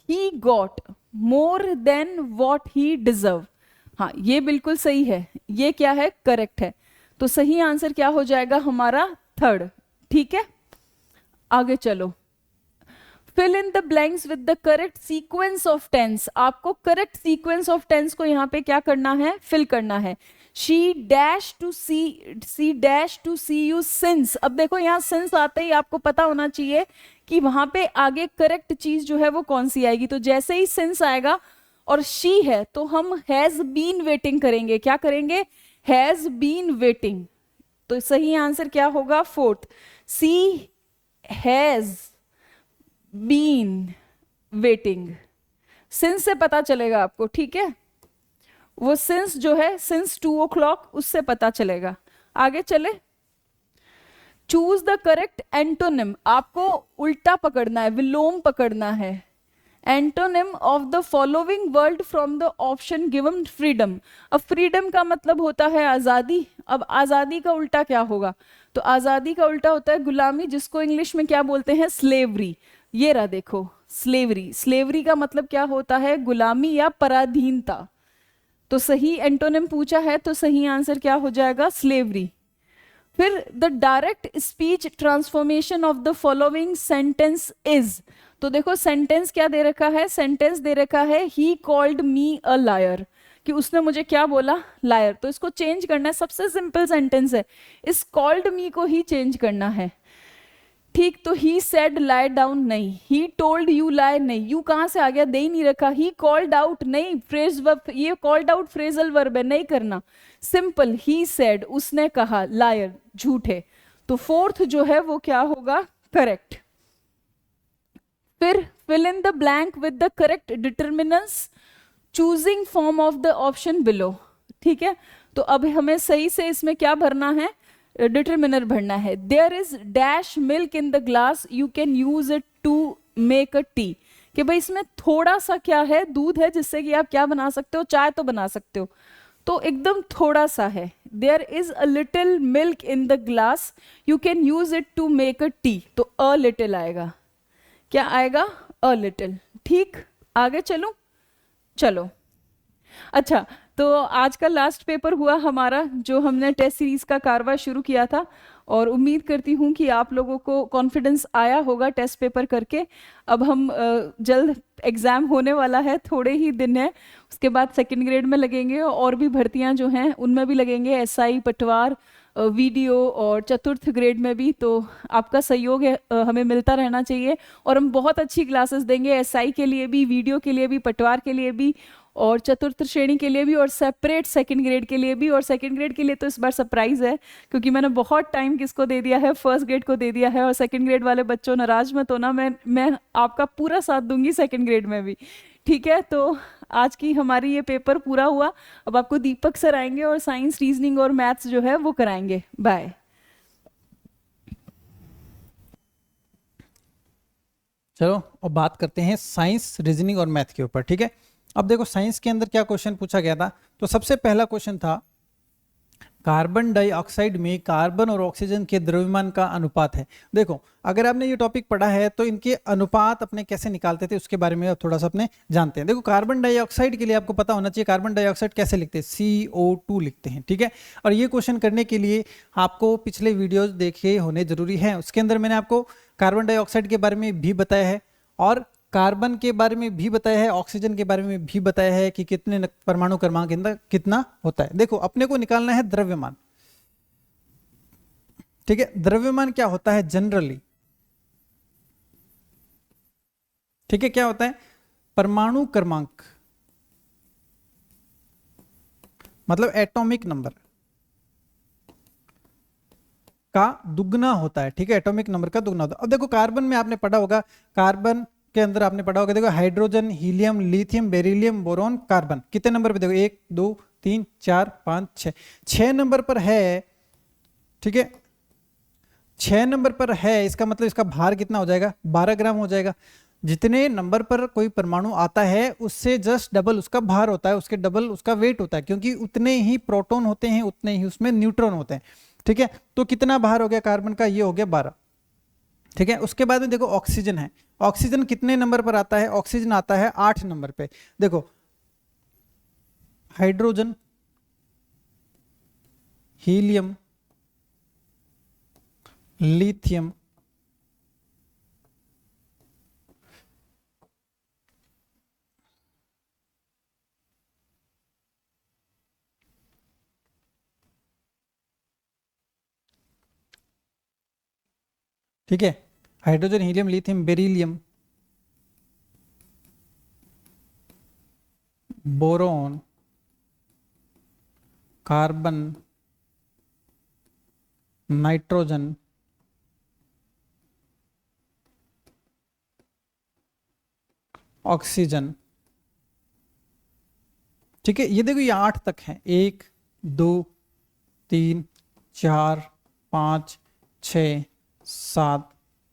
he got more than what he deserve, हाँ ये बिल्कुल सही है, ये क्या है, करेक्ट है। तो सही आंसर क्या हो जाएगा हमारा, थर्ड, ठीक है। आगे चलो। Fill in the blanks with the correct sequence of tense. आपको करेक्ट सीक्वेंस ऑफ टेंस को यहाँ पे क्या करना है, फिल करना है। She dash to see you since. अब देखो यहाँ सिंस आते ही आपको पता होना चाहिए कि वहां पे आगे करेक्ट चीज जो है वो कौन सी आएगी। तो जैसे ही सिंस आएगा और शी है तो हम हैज बीन वेटिंग करेंगे, क्या करेंगे, हैज बीन वेटिंग। तो सही आंसर क्या होगा, fourth, she has been waiting. Since से पता चलेगा आपको, ठीक है, वो सिंस जो है सिंस 2 o'clock उससे पता चलेगा। आगे चले। चूज द करेक्ट एंटोनिम, आपको उल्टा पकड़ना है, विलोम पकड़ना है। Antonym of the following word from the option given freedom. अब फ्रीडम का मतलब होता है आजादी। अब आजादी का उल्टा क्या होगा, तो आजादी का उल्टा होता है गुलामी, जिसको इंग्लिश में क्या बोलते हैं, स्लेवरी। ये रहा देखो स्लेवरी, स्लेवरी का मतलब क्या होता है, गुलामी या पराधीनता। तो सही एंटोनिम पूछा है तो सही आंसर क्या हो जाएगा, स्लेवरी। फिर the direct speech transformation of the following sentence is. तो देखो सेंटेंस क्या दे रखा है, सेंटेंस दे रखा है he called me a liar, कि उसने मुझे क्या बोला, लायर। तो इसको चेंज करना है, सबसे सिंपल सेंटेंस है, इस कॉल्ड मी को ही चेंज करना है, ठीक, तो ही सेड लाई डाउन नहीं, ही टोल्ड यू लाई नहीं, यू कहाँ से आ गया, दे ही नहीं रखा, ही कॉल्ड आउट नहीं, फ्रेज वर्ब, ये कॉल्ड आउट फ्रेजल वर्ब है, नहीं करना, सिंपल, ही सेड उसने कहा, लायर झूठे, तो फोर्थ जो है वो क्या होगा, करेक्ट। फिर fill in the blank with the correct determinants choosing form of the option below, ठीक है, तो अब हमें सही से इसमें क्या भरना है, डिटर्मिनर भरना है। There is dash milk in the glass, you can use it to make a tea, कि भाई इसमें थोड़ा सा क्या है, दूध है, जिससे कि आप क्या बना सकते हो, चाय तो बना सकते हो, तो एकदम थोड़ा सा है। There is a little milk in the glass, you can use it to make a tea, तो अ लिटिल आएगा, क्या आएगा, अ लिटिल। ठीक, आगे चलूं, चलो। अच्छा, तो आज का लास्ट पेपर हुआ हमारा, जो हमने टेस्ट सीरीज का कारवा शुरू किया था, और उम्मीद करती हूँ कि आप लोगों को कॉन्फिडेंस आया होगा टेस्ट पेपर करके। अब हम जल्द एग्ज़ाम होने वाला है, थोड़े ही दिन है, उसके बाद सेकंड ग्रेड में लगेंगे, और भी भर्तियाँ जो हैं उनमें भी लगेंगे, एसआई, पटवार, वीडियो, और चतुर्थ ग्रेड में भी। तो आपका सहयोग है, हमें मिलता रहना चाहिए, और हम बहुत अच्छी क्लासेस देंगे, एसआई के लिए भी, वीडियो के लिए भी, पटवार के लिए भी, और चतुर्थ श्रेणी के लिए भी, और सेपरेट सेकंड ग्रेड के लिए भी। और सेकंड ग्रेड के लिए तो इस बार सरप्राइज है, क्योंकि मैंने बहुत टाइम किसको दे दिया है, फर्स्ट ग्रेड को दे दिया है, और सेकंड ग्रेड वाले बच्चों नाराज मत होना, मैं आपका पूरा साथ दूंगी सेकंड ग्रेड में भी, ठीक है। तो आज की हमारी ये पेपर पूरा हुआ, अब आपको दीपक सर आएंगे और साइंस, रीजनिंग और मैथ्स जो है वो कराएंगे। बाय। चलो अब बात करते हैं साइंस, रीजनिंग और मैथ के ऊपर, ठीक है। अब देखो साइंस के अंदर क्या क्वेश्चन पूछा गया था, तो सबसे पहला क्वेश्चन था कार्बन डाइऑक्साइड में कार्बन और ऑक्सीजन के द्रव्यमान का अनुपात है। देखो अगर आपने ये टॉपिक पढ़ा है तो इनके अनुपात अपने कैसे निकालते थे उसके बारे में थोड़ा सा अपने जानते हैं। देखो कार्बन डाइऑक्साइड के लिए आपको पता होना चाहिए कार्बन डाइऑक्साइड कैसे लिखते हैं, CO2 लिखते हैं, ठीक है। और ये क्वेश्चन करने के लिए आपको पिछले वीडियोज देखे होने जरूरी है, उसके अंदर मैंने आपको कार्बन डाइऑक्साइड के बारे में भी बताया है, और कार्बन के बारे में भी बताया है, ऑक्सीजन के बारे में भी बताया है कि कितने परमाणु क्रमांक के अंदर कितना होता है। देखो अपने को निकालना है द्रव्यमान, ठीक है। द्रव्यमान क्या होता है जनरली, ठीक है, क्या होता है, परमाणु क्रमांक, मतलब एटॉमिक नंबर का दुगना होता है, ठीक है, एटॉमिक नंबर का दुगना होता है। अब देखो कार्बन में आपने पढ़ा होगा, कार्बन के अंदर आपने पढ़ा होगा, देखो hydrogen, helium, lithium, beryllium, boron, carbon, कितने नंबर पे, देखो 1 2 3 4 5 6, 6 नंबर पर है, ठीक है, 6 नंबर पर है, इसका मतलब इसका भार कितना हो जाएगा, 12 ग्राम हो जाएगा। जितने नंबर पर कोई परमाणु आता है उससे जस्ट डबल उसका भार होता है, उसके डबल उसका वेट होता है, क्योंकि उतने ही प्रोटॉन होते हैं उतने ही उसमें न्यूट्रॉन होते हैं, ठीक है। तो कितना भार हो गया कार्बन का, ये हो गया 12, ठीक है। उसके बाद में देखो ऑक्सीजन है, ऑक्सीजन कितने नंबर पर आता है, ऑक्सीजन आता है 8 नंबर पे। देखो हाइड्रोजन, हीलियम, लिथियम, ठीक है, hydrogen, helium, lithium, beryllium, boron, carbon, nitrogen, oxygen, ठीक है। ये देखो ये 8 तक है, 1 2 3 4 5 6 7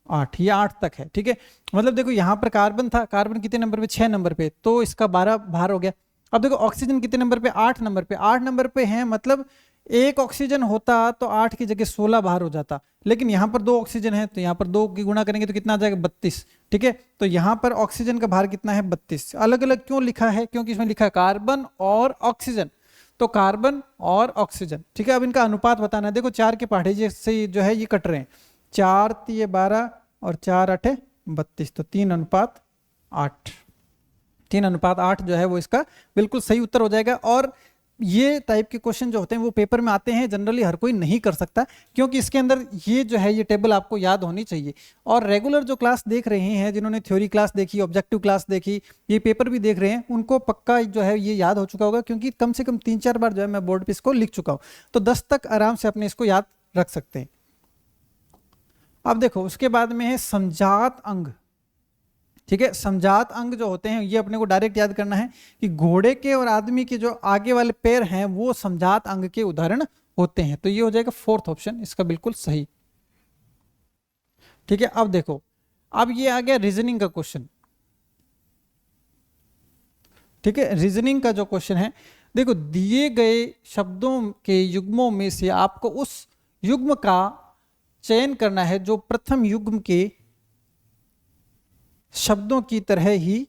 8, ये 8 तक है, ठीक है। मतलब देखो यहाँ पर कार्बन था, कार्बन कितने नंबर पे, 6 नंबर पे, तो इसका 12 भार हो गया। अब देखो ऑक्सीजन कितने नंबर पे, 8 नंबर पे, 8 नंबर पे है, मतलब एक ऑक्सीजन होता तो 8 की जगह 16 बाहर हो जाता, लेकिन यहाँ पर 2 ऑक्सीजन है तो यहाँ पर 2 की गुणा करेंगे तो कितना आ जाएगा, 32, ठीक है। तो यहाँ पर ऑक्सीजन का भार कितना है, 32। अलग अलग क्यों लिखा है, क्योंकि इसमें लिखा है कार्बन और ऑक्सीजन, तो कार्बन और ऑक्सीजन, ठीक है। अब इनका अनुपात बताना है, देखो 4 के पहाड़े से जो है ये कट रहे हैं, 4 3 12 और 4 8 32, तो 3:8, 3:8 जो है वो इसका बिल्कुल सही उत्तर हो जाएगा। और ये टाइप के क्वेश्चन जो होते हैं वो पेपर में आते हैं, जनरली हर कोई नहीं कर सकता, क्योंकि इसके अंदर ये जो है ये टेबल आपको याद होनी चाहिए। और रेगुलर जो क्लास देख रहे हैं, जिन्होंने थ्योरी क्लास देखी, ऑब्जेक्टिव क्लास देखी, ये पेपर भी देख रहे हैं, उनको पक्का जो है ये याद हो चुका होगा, क्योंकि कम से कम 3-4 बार जो है मैं बोर्ड पे इसको लिख चुका हूँ। तो 10 तक आराम से अपने इसको याद रख सकते हैं। अब देखो उसके बाद में है समजात अंग। ठीक है, समजात अंग जो होते हैं ये अपने को डायरेक्ट याद करना है कि घोड़े के और आदमी के जो आगे वाले पैर हैं वो समजात अंग के उदाहरण होते हैं। तो ये हो जाएगा 4th ऑप्शन इसका बिल्कुल सही। ठीक है, अब देखो, अब ये आ गया रीजनिंग का क्वेश्चन। ठीक है, रीजनिंग का जो क्वेश्चन है, देखो दिए गए शब्दों के युग्मों में से आपको उस युग्म का चयन करना है जो प्रथम युग्म के शब्दों की तरह ही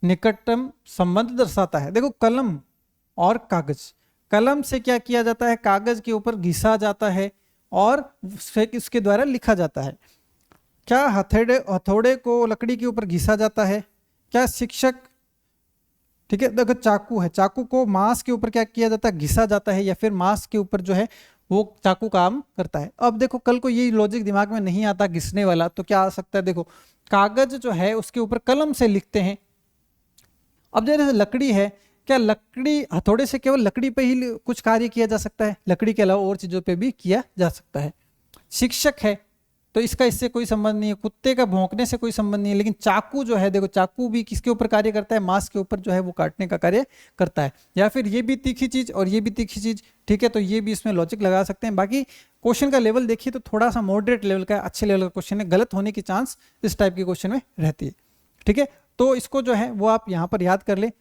निकटतम संबंध दर्शाता है। देखो कलम और कागज, कलम से क्या किया जाता है, कागज के ऊपर घिसा जाता है और उसके द्वारा लिखा जाता है। क्या हथौड़े को लकड़ी के ऊपर घिसा जाता है? क्या शिक्षक, ठीक है, देखो चाकू है, चाकू को मांस के ऊपर क्या किया जाता है, घिसा जाता है, या फिर मांस के ऊपर जो है वो चाकू काम करता है। अब देखो कल को ये लॉजिक दिमाग में नहीं आता घिसने वाला, तो क्या आ सकता है, देखो कागज जो है उसके ऊपर कलम से लिखते हैं। अब जैसे लकड़ी है, क्या लकड़ी हथौड़े से केवल लकड़ी पे ही कुछ कार्य किया जा सकता है? लकड़ी के अलावा और चीजों पे भी किया जा सकता है। शिक्षक है तो इसका इससे कोई संबंध नहीं है, कुत्ते का भौंकने से कोई संबंध नहीं है। लेकिन चाकू जो है, देखो चाकू भी किसके ऊपर कार्य करता है, मांस के ऊपर जो है वो काटने का कार्य करता है। या फिर ये भी तीखी चीज और ये भी तीखी चीज, ठीक है, तो ये भी इसमें लॉजिक लगा सकते हैं। बाकी क्वेश्चन का लेवल देखिए तो थोड़ा सा मॉडरेट लेवल का, अच्छे लेवल का क्वेश्चन है, गलत होने की चांस इस टाइप के क्वेश्चन में रहती है। ठीक है, तो इसको जो है वो आप यहाँ पर याद कर ले।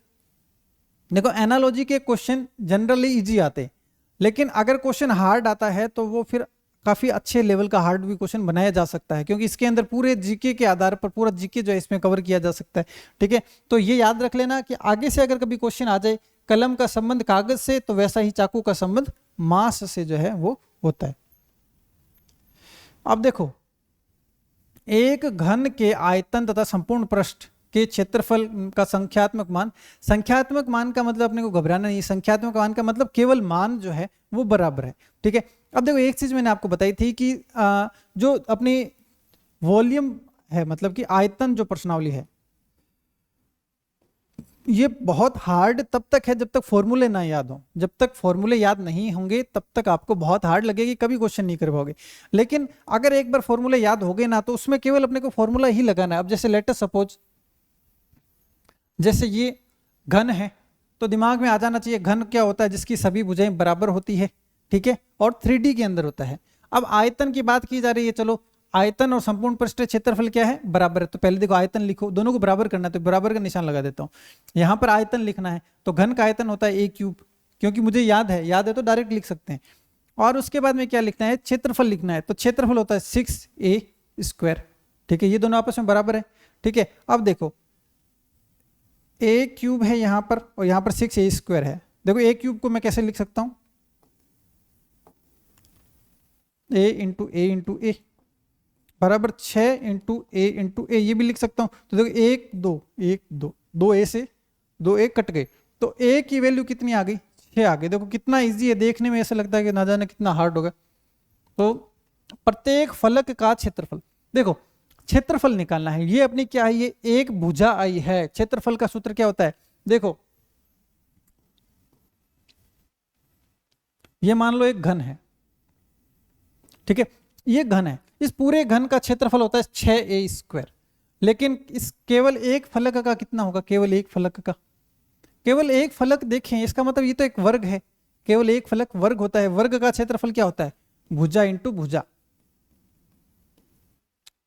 देखो एनालॉजी के क्वेश्चन जनरली इजी आते हैं, लेकिन अगर क्वेश्चन हार्ड आता है तो वो फिर काफी अच्छे लेवल का हार्ड भी क्वेश्चन बनाया जा सकता है, क्योंकि इसके अंदर पूरे जीके के आधार पर पूरा जीके जो है इसमें कवर किया जा सकता है। ठीक है, तो ये याद रख लेना कि आगे से अगर कभी क्वेश्चन आ जाए कलम का संबंध कागज से, तो वैसा ही चाकू का संबंध मांस से जो है वो होता है। अब देखो एक घन के आयतन तथा संपूर्ण पृष्ठ के क्षेत्रफल का संख्यात्मक मान, संख्यात्मक मान का मतलब अपने को घबराना नहीं, संख्यात्मक मान का मतलब केवल मान जो है वो बराबर है। ठीक है, अब देखो एक चीज मैंने आपको बताई थी कि जो अपनी वॉल्यूम है, मतलब कि आयतन जो प्रश्नावली है, ये बहुत हार्ड तब तक है जब तक फॉर्मूले ना याद हो। जब तक फॉर्मूले याद नहीं होंगे तब तक आपको बहुत हार्ड लगेगी, कभी क्वेश्चन नहीं कर पाओगे। लेकिन अगर एक बार फॉर्मूले याद हो गए ना, तो उसमें केवल अपने को फॉर्मूला ही लगाना है। अब जैसे लेट अस सपोज, जैसे ये घन है, तो दिमाग में आ जाना चाहिए घन क्या होता है, जिसकी सभी भुजाएं बराबर होती है। ठीक है, और 3D के अंदर होता है। अब आयतन की बात की जा रही है, चलो आयतन और संपूर्ण पृष्ठ क्षेत्रफल क्या है, बराबर है। तो पहले देखो आयतन लिखो, दोनों को बराबर करना है, तो बराबर का निशान लगा देता हूं। यहां पर आयतन लिखना है, तो घन का आयतन होता है a क्यूब, क्योंकि मुझे याद है तो डायरेक्ट लिख सकते हैं। और उसके बाद में क्या लिखना है, क्षेत्रफल लिखना है, तो क्षेत्रफल होता है 6a²। ठीक है, ये दोनों आपस में बराबर है। ठीक है, अब देखो a क्यूब है यहां पर और यहां पर 6a² है। देखो a क्यूब को मैं कैसे लिख सकता हूं, a इंटू a बराबर 6 इंटू a, ये भी लिख सकता हूं। तो देखो 1 2 1 2 2 a से 2 a कट गए, तो a की वैल्यू कितनी आ गई, 6 आ गई। देखो कितना इजी है, देखने में ऐसा लगता है कि ना जाने कितना हार्ड होगा। तो प्रत्येक फलक का क्षेत्रफल, देखो क्षेत्रफल निकालना है। ये अपनी क्या है, ये एक भुजा आई है। क्षेत्रफल का सूत्र क्या होता है, देखो ये मान लो एक घन है, ठीक है, ये घन है, इस पूरे घन का क्षेत्रफल होता है 6a²। लेकिन इस केवल एक फलक का कितना होगा, केवल एक फलक का, केवल एक फलक देखें, इसका मतलब ये तो एक वर्ग है, केवल एक फलक वर्ग होता है। वर्ग का क्षेत्रफल क्या होता है, भुजा इंटू भुजा।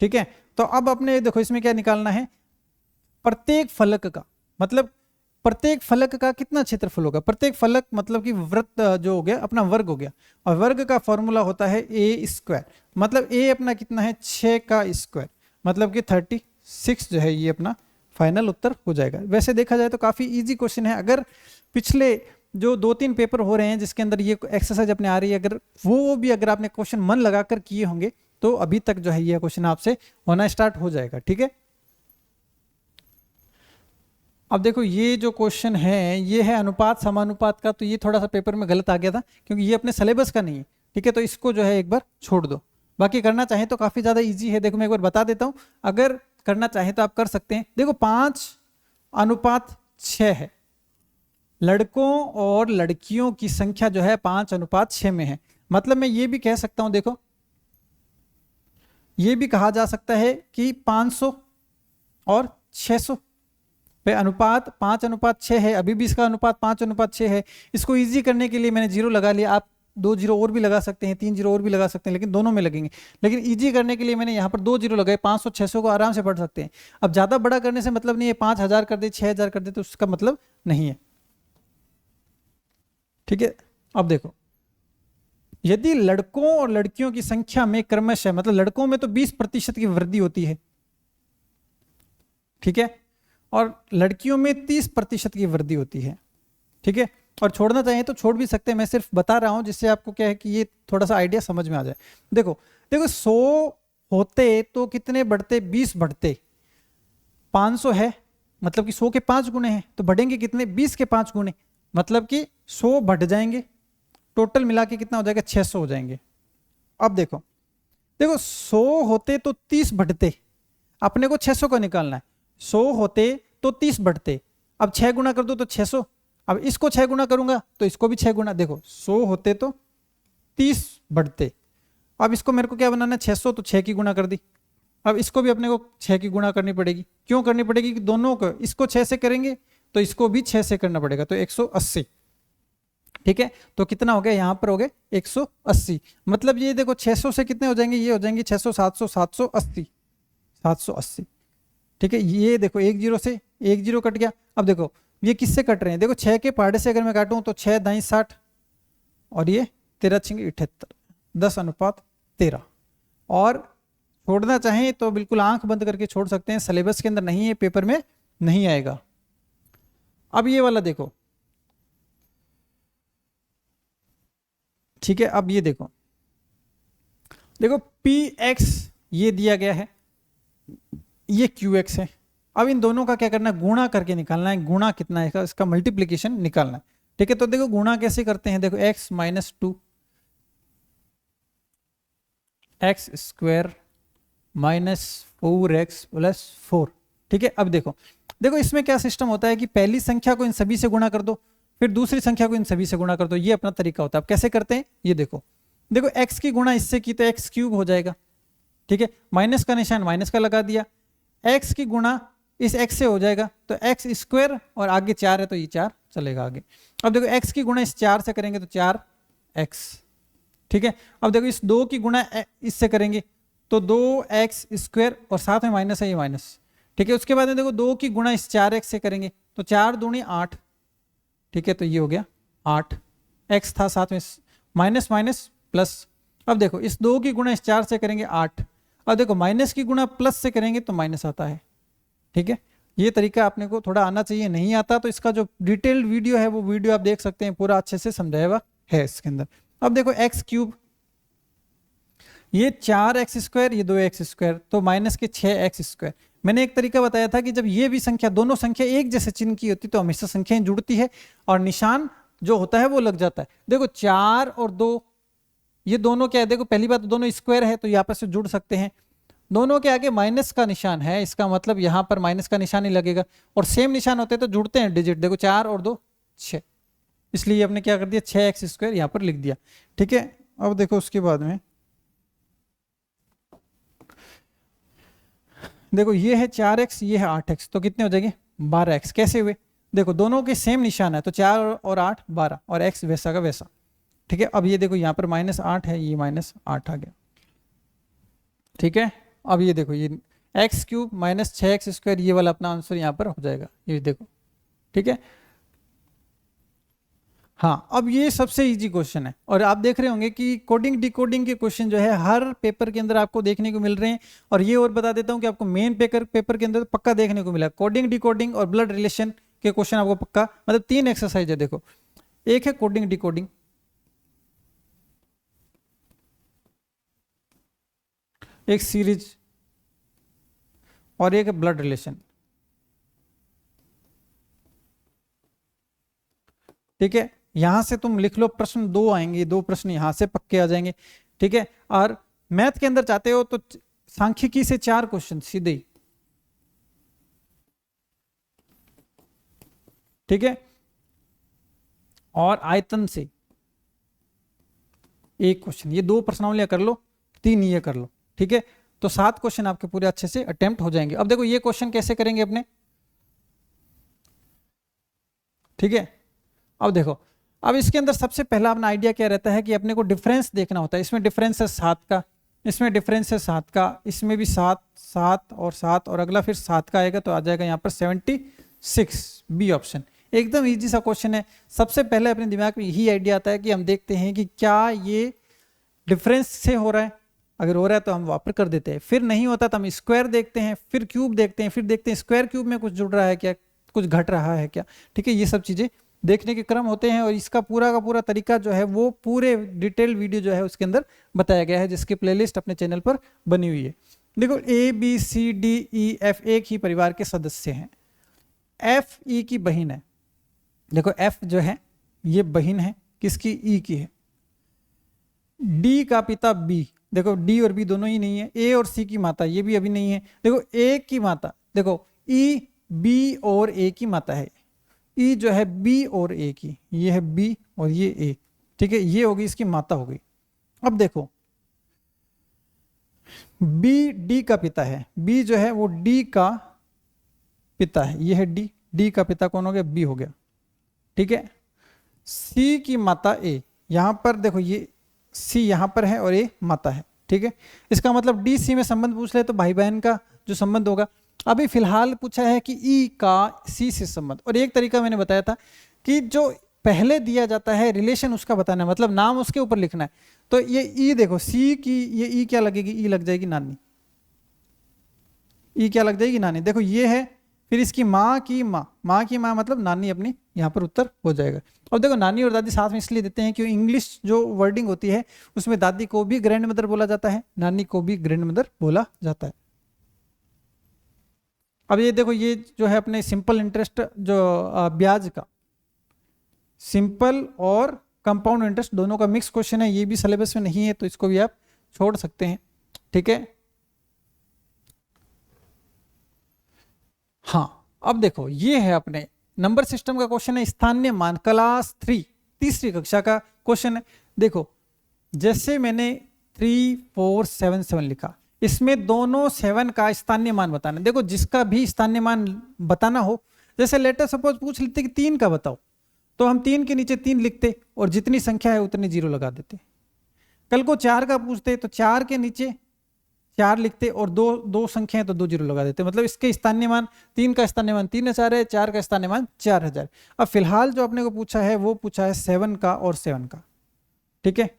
ठीक है, तो अब अपने देखो इसमें क्या निकालना है, प्रत्येक फलक का, मतलब प्रत्येक फलक का कितना क्षेत्रफल होगा। प्रत्येक फलक मतलब कि वृत्त जो हो गया अपना वर्ग हो गया, और वर्ग का फॉर्मूला होता है a²। मतलब a अपना कितना है, 6 का स्क्वायर, मतलब कि 36 जो है ये अपना फाइनल उत्तर हो जाएगा। वैसे देखा जाए तो काफी इजी क्वेश्चन है। अगर पिछले जो 2-3 पेपर हो रहे हैं जिसके अंदर ये एक्सरसाइज अपने आ रही है, अगर वो भी अगर आपने क्वेश्चन मन लगाकर किए होंगे तो अभी तक जो है ये क्वेश्चन आपसे होना स्टार्ट हो जाएगा। ठीक है, अब देखो ये जो क्वेश्चन है ये है अनुपात समानुपात का, तो ये थोड़ा सा पेपर में गलत आ गया था क्योंकि ये अपने सिलेबस का नहीं है, ठीक है। तो इसको जो है एक बार छोड़ दो, बाकी करना चाहे तो काफी ज्यादा इजी है। देखो मैं एक बार बता देता हूं, अगर करना चाहे तो आप कर सकते हैं। देखो 5:6 है, लड़कों और लड़कियों की संख्या जो है 5:6 में है। मतलब मैं ये भी कह सकता हूं, देखो ये भी कहा जा सकता है कि 500 और 600 पे अनुपात 5:6 है। अभी भी इसका अनुपात 5:6 है। इसको इजी करने के लिए मैंने 0 लगा लिया। आप 2 0 और भी लगा सकते हैं, 3 0 और भी लगा सकते हैं, लेकिन दोनों में लगेंगे। लेकिन इजी करने के लिए मैंने यहाँ पर 2 0 लगाए। 500 600 को आराम से पढ़ सकते हैं। अब ज्यादा बड़ा करने से मतलब नहीं है, 5000 कर दे 6000 कर दे तो उसका मतलब नहीं है, ठीक है। अब देखो यदि लड़कों और लड़कियों की संख्या में क्रमशः, मतलब लड़कों में तो 20% की वृद्धि होती है, ठीक है, और लड़कियों में 30% की वृद्धि होती है, ठीक है। और छोड़ना चाहिए तो छोड़ भी सकते हैं, मैं सिर्फ बता रहा हूं जिससे आपको क्या है कि ये थोड़ा सा आइडिया समझ में आ जाए। देखो देखो 100 होते तो कितने बढ़ते, 20 बढ़ते। 500 है मतलब कि 100 के 5 गुने हैं, तो बढ़ेंगे कितने, 20 के 5 गुने, मतलब कि 100 बढ़ जाएंगे। टोटल मिला के कितना हो जाएगा, 600 हो जाएंगे। अब देखो देखो 100 होते तो 30 बढ़ते, अपने को 600 का निकालना है। 100 होते तो 30 बढ़ते, अब 6 गुना कर दो तो 600। अब इसको 6 गुना करूंगा तो इसको भी 6 गुना। देखो 100 होते तो 30 बढ़ते, अब इसको मेरे को क्या बनाना है, 600, तो 6 की गुना कर दी। अब इसको भी अपने को 6 की गुना करनी पड़ेगी। क्यों करनी पड़ेगी, कि दोनों को, इसको 6 से करेंगे तो इसको भी 6 से करना पड़ेगा, तो 180, ठीक है। तो कितना हो गया, यहां पर हो गए 180। मतलब ये देखो 600 से कितने हो जाएंगे, ये हो जाएंगे 600 700 780 780, ठीक है। ये देखो 1 0 से 1 0 कट गया। अब देखो ये किससे कट रहे हैं, देखो 6 के पहाड़े से अगर मैं काटूं तो 6 दाई 60 और ये 13 छिंगे 78, 10:13। और छोड़ना चाहें तो बिल्कुल आंख बंद करके छोड़ सकते हैं, सिलेबस के अंदर नहीं है, पेपर में नहीं आएगा। अब ये वाला देखो, ठीक है। अब ये देखो देखो px ये दिया गया है, ये qx है। अब इन दोनों का क्या करना है, गुणा करके निकालना है। गुणा कितना है इसका मल्टीप्लीकेशन निकालना है, ठीक है। तो देखो गुणा कैसे करते हैं, देखो x minus 2 x square minus 4x plus 4, ठीक है। अब देखो देखो इसमें क्या सिस्टम होता है कि पहली संख्या को इन सभी से गुणा कर दो, फिर दूसरी संख्या को इन सभी से गुणा कर दो। ये अपना तरीका होता है। अब कैसे करते हैं, ये देखो देखो x की गुणा इससे की तो एक्स क्यूब हो जाएगा, ठीक है। माइनस का निशान माइनस का लगा दिया, x की गुणा इस x से हो जाएगा तो एक्स स्क्वायर, और आगे 4 है तो ये 4 चलेगा आगे। अब देखो x की गुणा इस 4 से करेंगे तो 4x, ठीक है। अब देखो इस 2 की गुणा इससे करेंगे तो 2x स्क्वायर, और साथ में माइनस है, ये माइनस, ठीक है। उसके बाद में देखो 2 की गुणा इस 4x से करेंगे तो 4 दूनी 8, ठीक है। तो ये हो गया 8, x था साथ में माइनस माइनस प्लस। अब देखो इस 2 की गुणा इस 4 से करेंगे 8। अब देखो माइनस की गुणा प्लस से करेंगे तो माइनस आता है, ठीक है। ये तरीका आपने को थोड़ा आना चाहिए, नहीं आता तो इसका जो डिटेल्ड वीडियो है वो वीडियो आप देख सकते हैं, पूरा अच्छे से समझाया हुआ है इसके अंदर। अब देखो एक्स क्यूब, ये 4x स्क्वायर, ये 2x स्क्वायर, तो माइनस के 6x स्क्वायर। मैंने एक तरीका बताया था कि जब ये भी संख्या, दोनों संख्या एक जैसे चिन्ह की होती तो हमेशा संख्याएं जुड़ती है और निशान जो होता है वो लग जाता है। देखो 4 और 2 ये दोनों क्या है, देखो पहली बात दोनों स्क्वायर है तो ये आपस में जुड़ सकते हैं। दोनों के आगे माइनस का निशान है, इसका मतलब यहां पर माइनस का निशान ही लगेगा, और सेम निशान होते तो जुड़ते हैं डिजिट। देखो 4 और 2 6, इसलिए हमने क्या कर दिया 6x स्क्वायर यहां पर लिख दिया, ठीक है। अब देखो उसके बाद में देखो ये है 4x, ये है 8x, तो कितने हो जाएंगे 12x। कैसे हुए, देखो दोनों के सेम निशान है तो 4 और 8 12, और x वैसा का वैसा, ठीक है। अब ये देखो यहाँ पर -8 है, ये -8 आ गया, ठीक है। अब ये देखो ये x cube minus 6x square, ये वाला अपना आंसर यहाँ पर हो जाएगा, ये देखो, ठीक है। हाँ अब ये सबसे इजी क्वेश्चन है, और आप देख रहे होंगे कि कोडिंग डिकोडिंग के क्वेश्चन जो है हर पेपर के अंदर आपको देखने को मिल रहे हैं। और ये और बता देता हूँ कि आपको मेन पेपर के अंदर तो पक्का देखने को मिला, कोडिंग डिकोडिंग और ब्लड रिलेशन के क्वेश्चन आपको पक्का, मतलब 3 एक्सरसाइज है। देखो एक है कोडिंग डिकोडिंग, एक सीरीज, और एक है ब्लड रिलेशन। ठीक है, यहां से तुम लिख लो प्रश्न 2 आएंगे, 2 प्रश्न यहां से पक्के आ जाएंगे, ठीक है। और मैथ के अंदर चाहते हो तो सांख्यिकी से 4 क्वेश्चन सीधे ही, ठीक है, और आयतन से 1 क्वेश्चन, ये 2 प्रश्नावलियां कर लो, 3 ये कर लो, ठीक है। तो 7 क्वेश्चन आपके पूरे अच्छे से अटेम्प्ट हो जाएंगे। अब देखो ये क्वेश्चन कैसे करेंगे अपने, ठीक है। अब देखो, अब इसके अंदर सबसे पहला अपना आइडिया क्या रहता है कि अपने को डिफरेंस देखना होता है। इसमें डिफरेंस है 7 का, इसमें डिफरेंस है 7 का, इसमें भी 7 7 और 7 और अगला फिर 7 का आएगा, तो आ जाएगा यहाँ पर 76, बी ऑप्शन। एकदम इजी सा क्वेश्चन है। सबसे पहले अपने दिमाग में यही आइडिया आता है कि हम देखते हैं कि क्या ये डिफरेंस से हो रहा है, अगर हो रहा है तो हम वापर कर देते हैं, फिर नहीं होता तो हम स्क्वायर देखते हैं, फिर क्यूब देखते हैं, फिर देखते हैं स्क्वायर क्यूब में कुछ जुड़ रहा है क्या, कुछ घट रहा है क्या, ठीक है। ये सब चीजें देखने के क्रम होते हैं, और इसका पूरा का पूरा तरीका जो है वो पूरे डिटेल वीडियो जो है उसके अंदर बताया गया है, जिसकी प्लेलिस्ट अपने चैनल पर बनी हुई है। देखो ABCDEF एक ही परिवार के सदस्य हैं, F E की बहन है। देखो F जो है ये बहन है किसकी, E की है। D का पिता B, देखो D और B दोनों ही नहीं है। A और C की माता, ये भी अभी नहीं है। देखो A की माता, देखो E B और A की माता है। E जो है B और A की, ये है B और ये A, ठीक है, ये होगी इसकी माता हो गई। अब देखो B D का पिता है, B जो है वो D का पिता है, ये है D, D का पिता कौन हो गया, B हो गया, ठीक है। C की माता A, यहां पर देखो ये C यहां पर है और A माता है, ठीक है। इसका मतलब D C में संबंध पूछ ले तो भाई बहन का जो संबंध होगा। अभी फिलहाल पूछा है कि E का C से संबंध, और एक तरीका मैंने बताया था कि जो पहले दिया जाता है रिलेशन उसका बताना है, मतलब नाम उसके ऊपर लिखना है। तो ये E देखो C की, ये E क्या लगेगी, E लग जाएगी नानी, E क्या लग जाएगी नानी। देखो ये है, फिर इसकी माँ की माँ, माँ की माँ मतलब नानी अपनी, यहाँ पर उत्तर हो जाएगा। और देखो नानी और दादी साथ में इसलिए देते हैं क्योंकि इंग्लिश जो वर्डिंग होती है उसमें दादी को भी ग्रैंड मदर बोला जाता है, नानी को भी ग्रैंड मदर बोला जाता है। अब ये देखो ये जो है अपने सिंपल इंटरेस्ट जो ब्याज का, सिंपल और कंपाउंड इंटरेस्ट दोनों का मिक्स क्वेश्चन है, ये भी सिलेबस में नहीं है तो इसको भी आप छोड़ सकते हैं, ठीक है। हाँ अब देखो ये है अपने नंबर सिस्टम का क्वेश्चन है, स्थानीय मान, क्लास 3 तीसरी कक्षा का क्वेश्चन है। देखो जैसे मैंने 3 4 7 7 लिखा, इसमें दोनों 7 का स्थानीय मान बताना। देखो जिसका भी स्थानीय मान बताना हो, जैसे लेटर सपोज पूछ लेते कि 3 का बताओ, तो हम 3 के नीचे 3 लिखते और जितनी संख्या है उतनी 0 लगा देते। कल को 4 का पूछते तो 4 के नीचे 4 लिखते और दो संख्या है तो 2 0 लगा देते। मतलब इसके स्थानीय मान, 3 का स्थानीय मान 3000 है, 4 का स्थानीय मान 4000। अब फिलहाल जो अपने को पूछा है वो पूछा है 7 का और 7 का, ठीक है।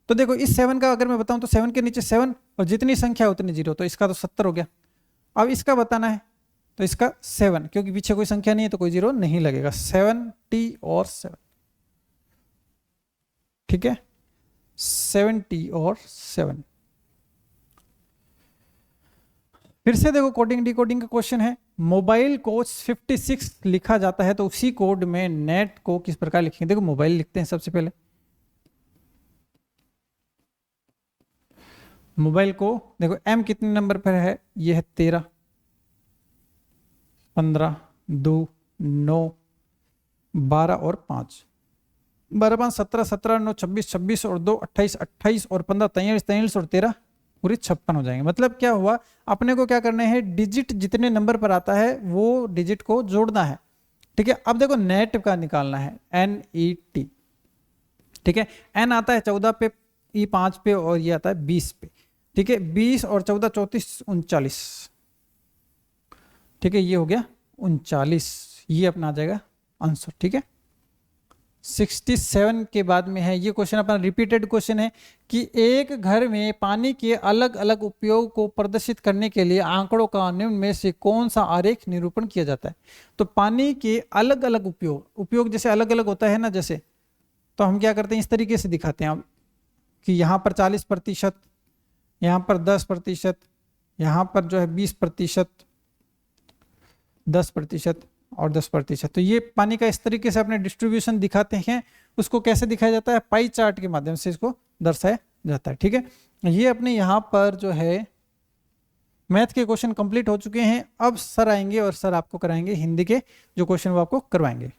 तो देखो इस 7 का अगर मैं बताऊं तो 7 के नीचे 7 और जितनी संख्या है उतनी 0, तो इसका तो 70 हो गया। अब इसका बताना है तो इसका 7, क्योंकि पीछे कोई संख्या नहीं है तो कोई 0 नहीं लगेगा, 70 और 7, ठीक है, 70 और 7। फिर से देखो कोडिंग डिकोडिंग का क्वेश्चन है। मोबाइल को 56 लिखा जाता है तो उसी कोड में नेट को किस प्रकार लिखेंगे। देखो मोबाइल लिखते हैं सबसे पहले, मोबाइल को देखो M कितने नंबर पर है, ये है 13, 15, 2, 9, 12 और 5, 12 5 17, 17 9 26, 26 और 2 28, 28 और 15 43, 43 और 13 पूरे 56 हो जाएंगे। मतलब क्या हुआ, अपने को क्या करना है, डिजिट जितने नंबर पर आता है वो डिजिट को जोड़ना है, ठीक है। अब देखो नेट का निकालना है, NET, ठीक है। N आता है 14 पे, E 5 पे और ये आता है 20 पे, ठीक है। 20 और 14 34 39, ठीक है, ये हो गया 39, ये अपना आ जाएगा आंसर, ठीक है। 67 के बाद में है ये क्वेश्चन अपना रिपीटेड क्वेश्चन है कि एक घर में पानी के अलग अलग उपयोग को प्रदर्शित करने के लिए आंकड़ों का निम्न में से कौन सा आरेख निरूपण किया जाता है। तो पानी के अलग अलग उपयोग जैसे अलग अलग होता है ना, जैसे तो हम क्या करते हैं इस तरीके से दिखाते हैं कि यहाँ पर 40%, यहाँ पर 10%, यहाँ पर जो है 20%, 10%, और 10%। तो ये पानी का इस तरीके से अपने डिस्ट्रीब्यूशन दिखाते हैं। उसको कैसे दिखाया जाता है? पाई चार्ट के माध्यम से इसको दर्शाया जाता है। ठीक है, ये अपने यहाँ पर जो है मैथ के क्वेश्चन कंप्लीट हो चुके हैं। अब सर आएंगे और सर आपको कराएंगे हिंदी के जो क्वेश्चन वो आपको करवाएंगे।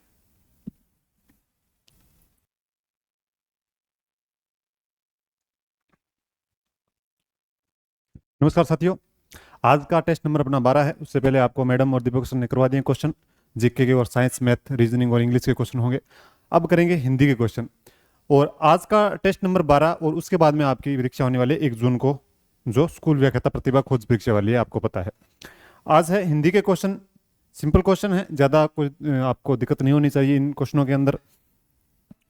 नमस्कार साथियों, आज का टेस्ट नंबर अपना 12 है। उससे पहले आपको मैडम और दीपक सर ने करवा दिए क्वेश्चन। जीके के और साइंस, मैथ, रीजनिंग और इंग्लिश के क्वेश्चन होंगे। अब करेंगे हिंदी के क्वेश्चन। और आज का टेस्ट नंबर 12 और उसके बाद में आपकी परीक्षा होने वाली 1 जून को, जो स्कूल व्याख्याता प्रतिभा खोज परीक्षा वाली है, आपको पता है। आज है हिंदी के क्वेश्चन। सिंपल क्वेश्चन है, ज़्यादा कोई आपको दिक्कत नहीं होनी चाहिए इन क्वेश्चनों के अंदर।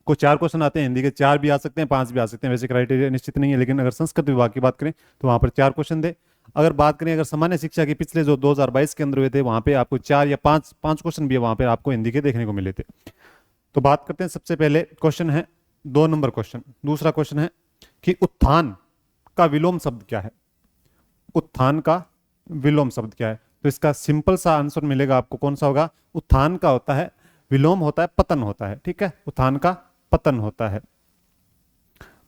को 4 क्वेश्चन आते हैं हिंदी के, 4 भी आ सकते हैं, 5 भी आ सकते हैं, वैसे क्राइटेरिया निश्चित नहीं है। लेकिन अगर संस्कृत विभाग की बात करें तो वहां पर 4 क्वेश्चन दे। अगर बात करें अगर सामान्य शिक्षा के पिछले जो 2022 के अंदर हुए थे, वहां पे आपको 4 या 5 क्वेश्चन भी वहां पे आपको हिंदी के देखने को मिले थे। तो बात करते हैं। सबसे पहले क्वेश्चन है 2 नंबर क्वेश्चन। दूसरा क्वेश्चन है कि उत्थान का विलोम शब्द क्या है? उत्थान का विलोम शब्द क्या है? तो इसका सिंपल सा आंसर मिलेगा आपको। कौन सा होगा? उत्थान का होता है विलोम होता है पतन होता है। ठीक है, उत्थान का पतन होता है।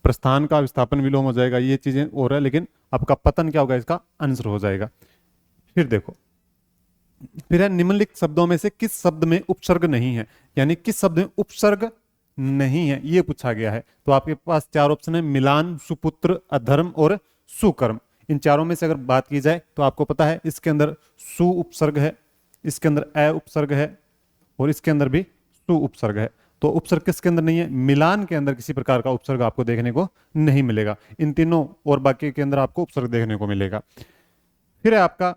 प्रस्थान का विस्थापन विलोम हो जाएगा, ये चीजें हो रहा है, लेकिन आपका पतन क्या होगा? इसका आंसर हो जाएगा। फिर देखो, फिर है निम्नलिखित शब्दों में से किस शब्द में उपसर्ग नहीं है? यानी किस शब्द में उपसर्ग नहीं है, ये पूछा गया है। तो आपके पास 4 ऑप्शन है, मिलान, सुपुत्र, अधर्म और सुकर्म। इन चारों में से अगर बात की जाए तो आपको पता है इसके अंदर सु उपसर्ग है, इसके अंदर अ उपसर्ग है और इसके अंदर भी सु उपसर्ग है। तो उपसर्ग किसके अंदर नहीं है? मिलान के अंदर किसी प्रकार का उपसर्ग आपको देखने को नहीं मिलेगा। इन तीनों और बाकी के अंदर आपको उपसर्ग देखने को मिलेगा। फिर है आपका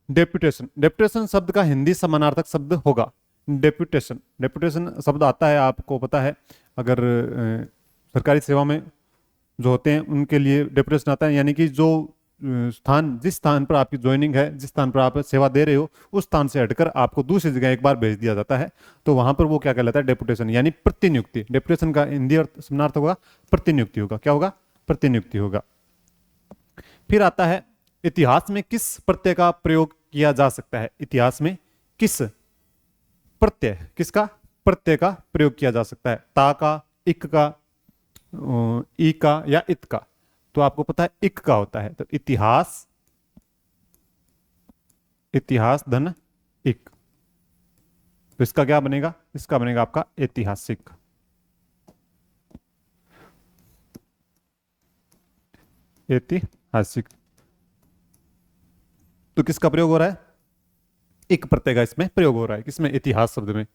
डेप्यूटेशन। डेप्यूटेशन शब्द का हिंदी समानार्थक शब्द होगा डेप्यूटेशन। डेप्यूटेशन शब्द आता है, आपको पता है, अगर सरकारी सेवा में जो होते हैं उनके लिए डेप्यूटेशन आता है। यानी कि जो स्थान, जिस स्थान पर आपकी ज्वाइनिंग है, जिस स्थान पर आप सेवा दे रहे हो, उस स्थान से हटकर आपको दूसरी जगह एक बार भेज दिया जाता है, तो वहां पर वो क्या कहलाता है? डेप्यूटेशन, यानी प्रतिनियुक्ति। डेप्यूटेशन का हिंदी अर्थ समानार्थ होगा प्रतिनियुक्ति होगा। क्या होगा? प्रतिनियुक्ति होगा। फिर आता है इतिहास में किस प्रत्यय का प्रयोग किया जा सकता है? इतिहास में किस प्रत्यय, किसका प्रत्यय का प्रयोग किया जा सकता है? ता का, इक का, ई का या इत का? तो आपको पता है इक का होता है। तो इतिहास, इतिहास धन इक, तो इसका क्या बनेगा? इसका बनेगा आपका ऐतिहासिक। ऐतिहासिक। तो किसका प्रयोग हो रहा है? इक प्रत्यय का इसमें प्रयोग हो रहा है। किसमें? इतिहास शब्द में।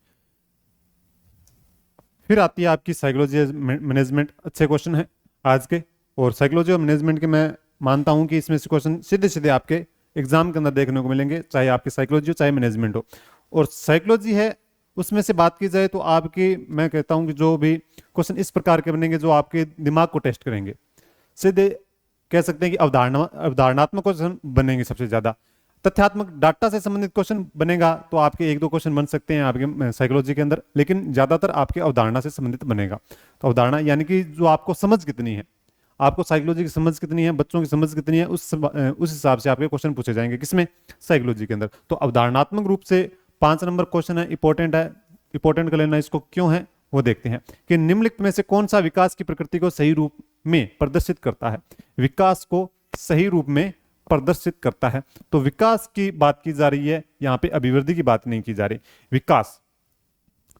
फिर आती है आपकी साइकोलॉजी मैनेजमेंट। अच्छे क्वेश्चन है आज के, और साइकोलॉजी और मैनेजमेंट के मैं मानता हूं कि इसमें से क्वेश्चन सीधे सीधे आपके एग्जाम के अंदर देखने को मिलेंगे, चाहे आपकी साइकोलॉजी हो चाहे मैनेजमेंट हो। और साइकोलॉजी है, उसमें से बात की जाए तो आपकी, मैं कहता हूं कि जो भी क्वेश्चन इस प्रकार के बनेंगे जो आपके दिमाग को टेस्ट करेंगे, सीधे कह सकते हैं कि अवधारणात्मक क्वेश्चन बनेंगे सबसे ज्यादा। तथ्यात्मक डाटा से संबंधित क्वेश्चन बनेगा तो आपके 1-2 क्वेश्चन बन सकते हैं आपके साइकोलॉजी के अंदर, लेकिन ज्यादातर आपके अवधारणा से संबंधित बनेगा। तो अवधारणा यानी कि जो आपको समझ कितनी है, आपको साइकोलॉजी की समझ कितनी है, बच्चों की समझ कितनी है, उस हिसाब से आपके क्वेश्चन पूछे जाएंगे। किसमें? साइकोलॉजी के अंदर। तो अवधारणात्मक रूप से 5 नंबर क्वेश्चन है, इंपॉर्टेंट है, इंपॉर्टेंट कर लेना इसको। क्यों है वो देखते हैं कि निम्नलिखित में से कौन सा विकास की प्रकृति को सही रूप में प्रदर्शित करता है? विकास को सही रूप में प्रदर्शित करता है। तो विकास की बात की जा रही है, यहां पे अभिवृद्धि की बात नहीं की जा रही। विकास,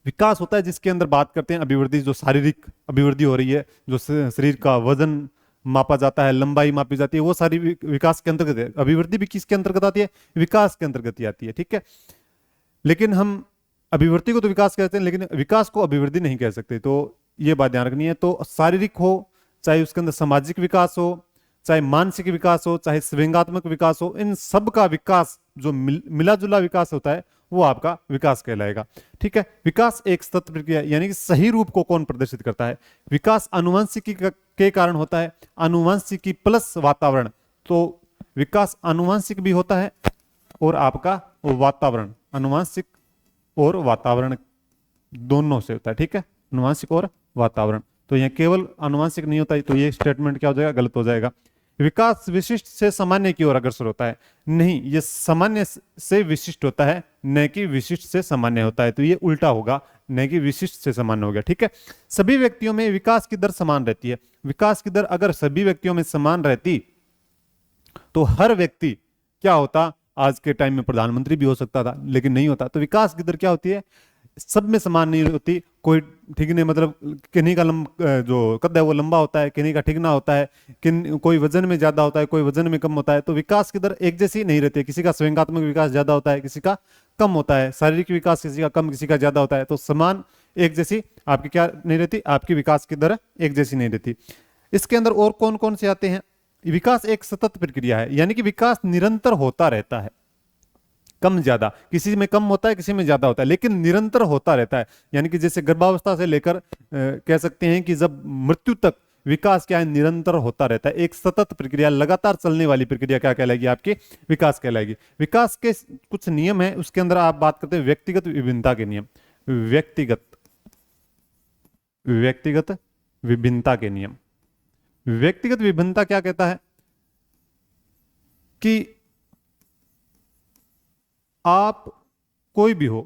विकास होता है जिसके अंदर बात करते हैं अभिवृद्धि, जो शारीरिक अभिवृद्धि हो रही है, जो शरीर का वजन मापा जाता है, लंबाई मापी जाती है, वो सारी विकास के अंतर्गत है। अभिवृद्धि भी किसके अंतर्गत आती है? विकास के अंतर्गत ही आती है। ठीक है, लेकिन हम अभिवृद्धि को तो विकास कहते हैं, लेकिन विकास को अभिवृद्धि नहीं कह सकते। तो ये बात ध्यान रखनी है। तो शारीरिक हो, चाहे उसके अंदर सामाजिक विकास हो, चाहे मानसिक विकास हो, चाहे संवेगात्मक विकास हो, इन सब का विकास जो मिला जुला विकास होता है वो आपका विकास कहलाएगा। ठीक है, विकास एक सतत प्रक्रिया, यानी कि सही रूप को कौन प्रदर्शित करता है? विकास आनुवंशिकी के कारण होता है, आनुवंशिकी प्लस वातावरण। तो विकास आनुवंशिक भी होता है और आपका वातावरण, आनुवंशिक और वातावरण दोनों से होता है। ठीक है, आनुवंशिक और वातावरण। तो यह केवल आनुवंशिक नहीं होता है, तो ये स्टेटमेंट क्या हो जाएगा? गलत हो जाएगा। विकास विशिष्ट से सामान्य की ओर अग्रसर होता है। नहीं, ये सामान्य से विशिष्ट होता है, न कि विशिष्ट से सामान्य होता है। तो ये उल्टा होगा, न कि विशिष्ट से सामान्य हो गया। ठीक है, सभी व्यक्तियों में विकास की दर समान रहती है। विकास की दर अगर सभी व्यक्तियों में समान रहती तो हर व्यक्ति क्या होता, आज के टाइम में प्रधानमंत्री भी हो सकता था, लेकिन नहीं होता। तो विकास की दर क्या होती है, सब में समान नहीं होती। कोई ठीक नहीं, मतलब किन्हीं का जो कद है वो लंबा होता है, किन्हीं का ठिगना होता है, कोई वजन में ज्यादा होता है, कोई वजन में कम होता है। तो विकास की दर एक जैसी नहीं रहती है। किसी का संवेगात्मक विकास ज्यादा होता है, किसी का कम होता है, शारीरिक विकास किसी का कम, किसी का ज्यादा होता है। तो समान एक जैसी आपकी क्या नहीं रहती, आपकी विकास की दर एक जैसी नहीं रहती। इसके अंदर और कौन कौन से आते हैं, विकास एक सतत प्रक्रिया है, यानी कि विकास निरंतर होता रहता है। कम ज्यादा, किसी में कम होता है, किसी में ज्यादा होता है, लेकिन निरंतर होता रहता है। यानी कि जैसे गर्भावस्था से लेकर कह सकते हैं कि जब मृत्यु तक विकास क्या है, निरंतर होता रहता है। एक सतत प्रक्रिया, लगातार चलने वाली प्रक्रिया क्या कहलाएगी, आपकी विकास कहलाएगी। विकास के कुछ नियम है, उसके अंदर आप बात करते हैं व्यक्तिगत विभिन्नता के नियम। व्यक्तिगत विभिन्नता के नियम। व्यक्तिगत विभिन्नता क्या कहता है कि आप कोई भी हो,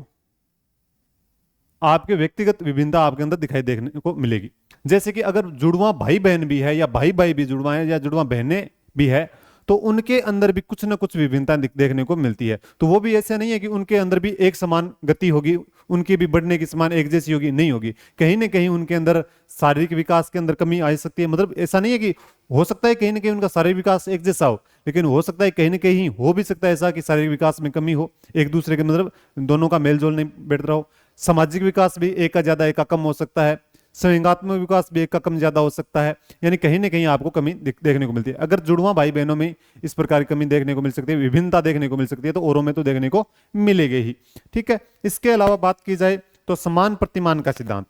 आपके व्यक्तिगत विभिन्नता आपके अंदर दिखाई देखने को मिलेगी। जैसे कि अगर जुड़वा भाई बहन भी है, या भाई भाई भी जुड़वा है, या जुड़वा बहनें भी है, तो उनके अंदर भी कुछ ना कुछ विभिन्नता देखने को मिलती है। तो वो भी ऐसा नहीं है कि उनके अंदर भी एक समान गति होगी, उनकी भी बढ़ने की समान एक जैसी होगी, नहीं होगी। कहीं ना कहीं उनके अंदर शारीरिक विकास के अंदर कमी आ सकती है। मतलब ऐसा नहीं है कि हो सकता है कहीं ना कहीं उनका शारीरिक विकास एक जैसा हो, लेकिन हो सकता है कहीं ना कहीं हो भी सकता है ऐसा कि शारीरिक विकास में कमी हो, एक दूसरे के मतलब दोनों का मेल जोल नहीं बैठ रहा हो। सामाजिक विकास भी एक का ज्यादा एक का कम हो सकता है। संवेगात्मक विकास भी एक का कम ज्यादा हो सकता है। यानी कहीं ना कहीं आपको कमी देखने को मिलती है। अगर जुड़वा भाई बहनों में इस प्रकार की कमी देखने को मिल सकती है, विभिन्नता देखने को मिल सकती है, तो औरों में तो देखने को मिलेगी ही। ठीक है, इसके अलावा बात की जाए तो समान प्रतिमान का सिद्धांत।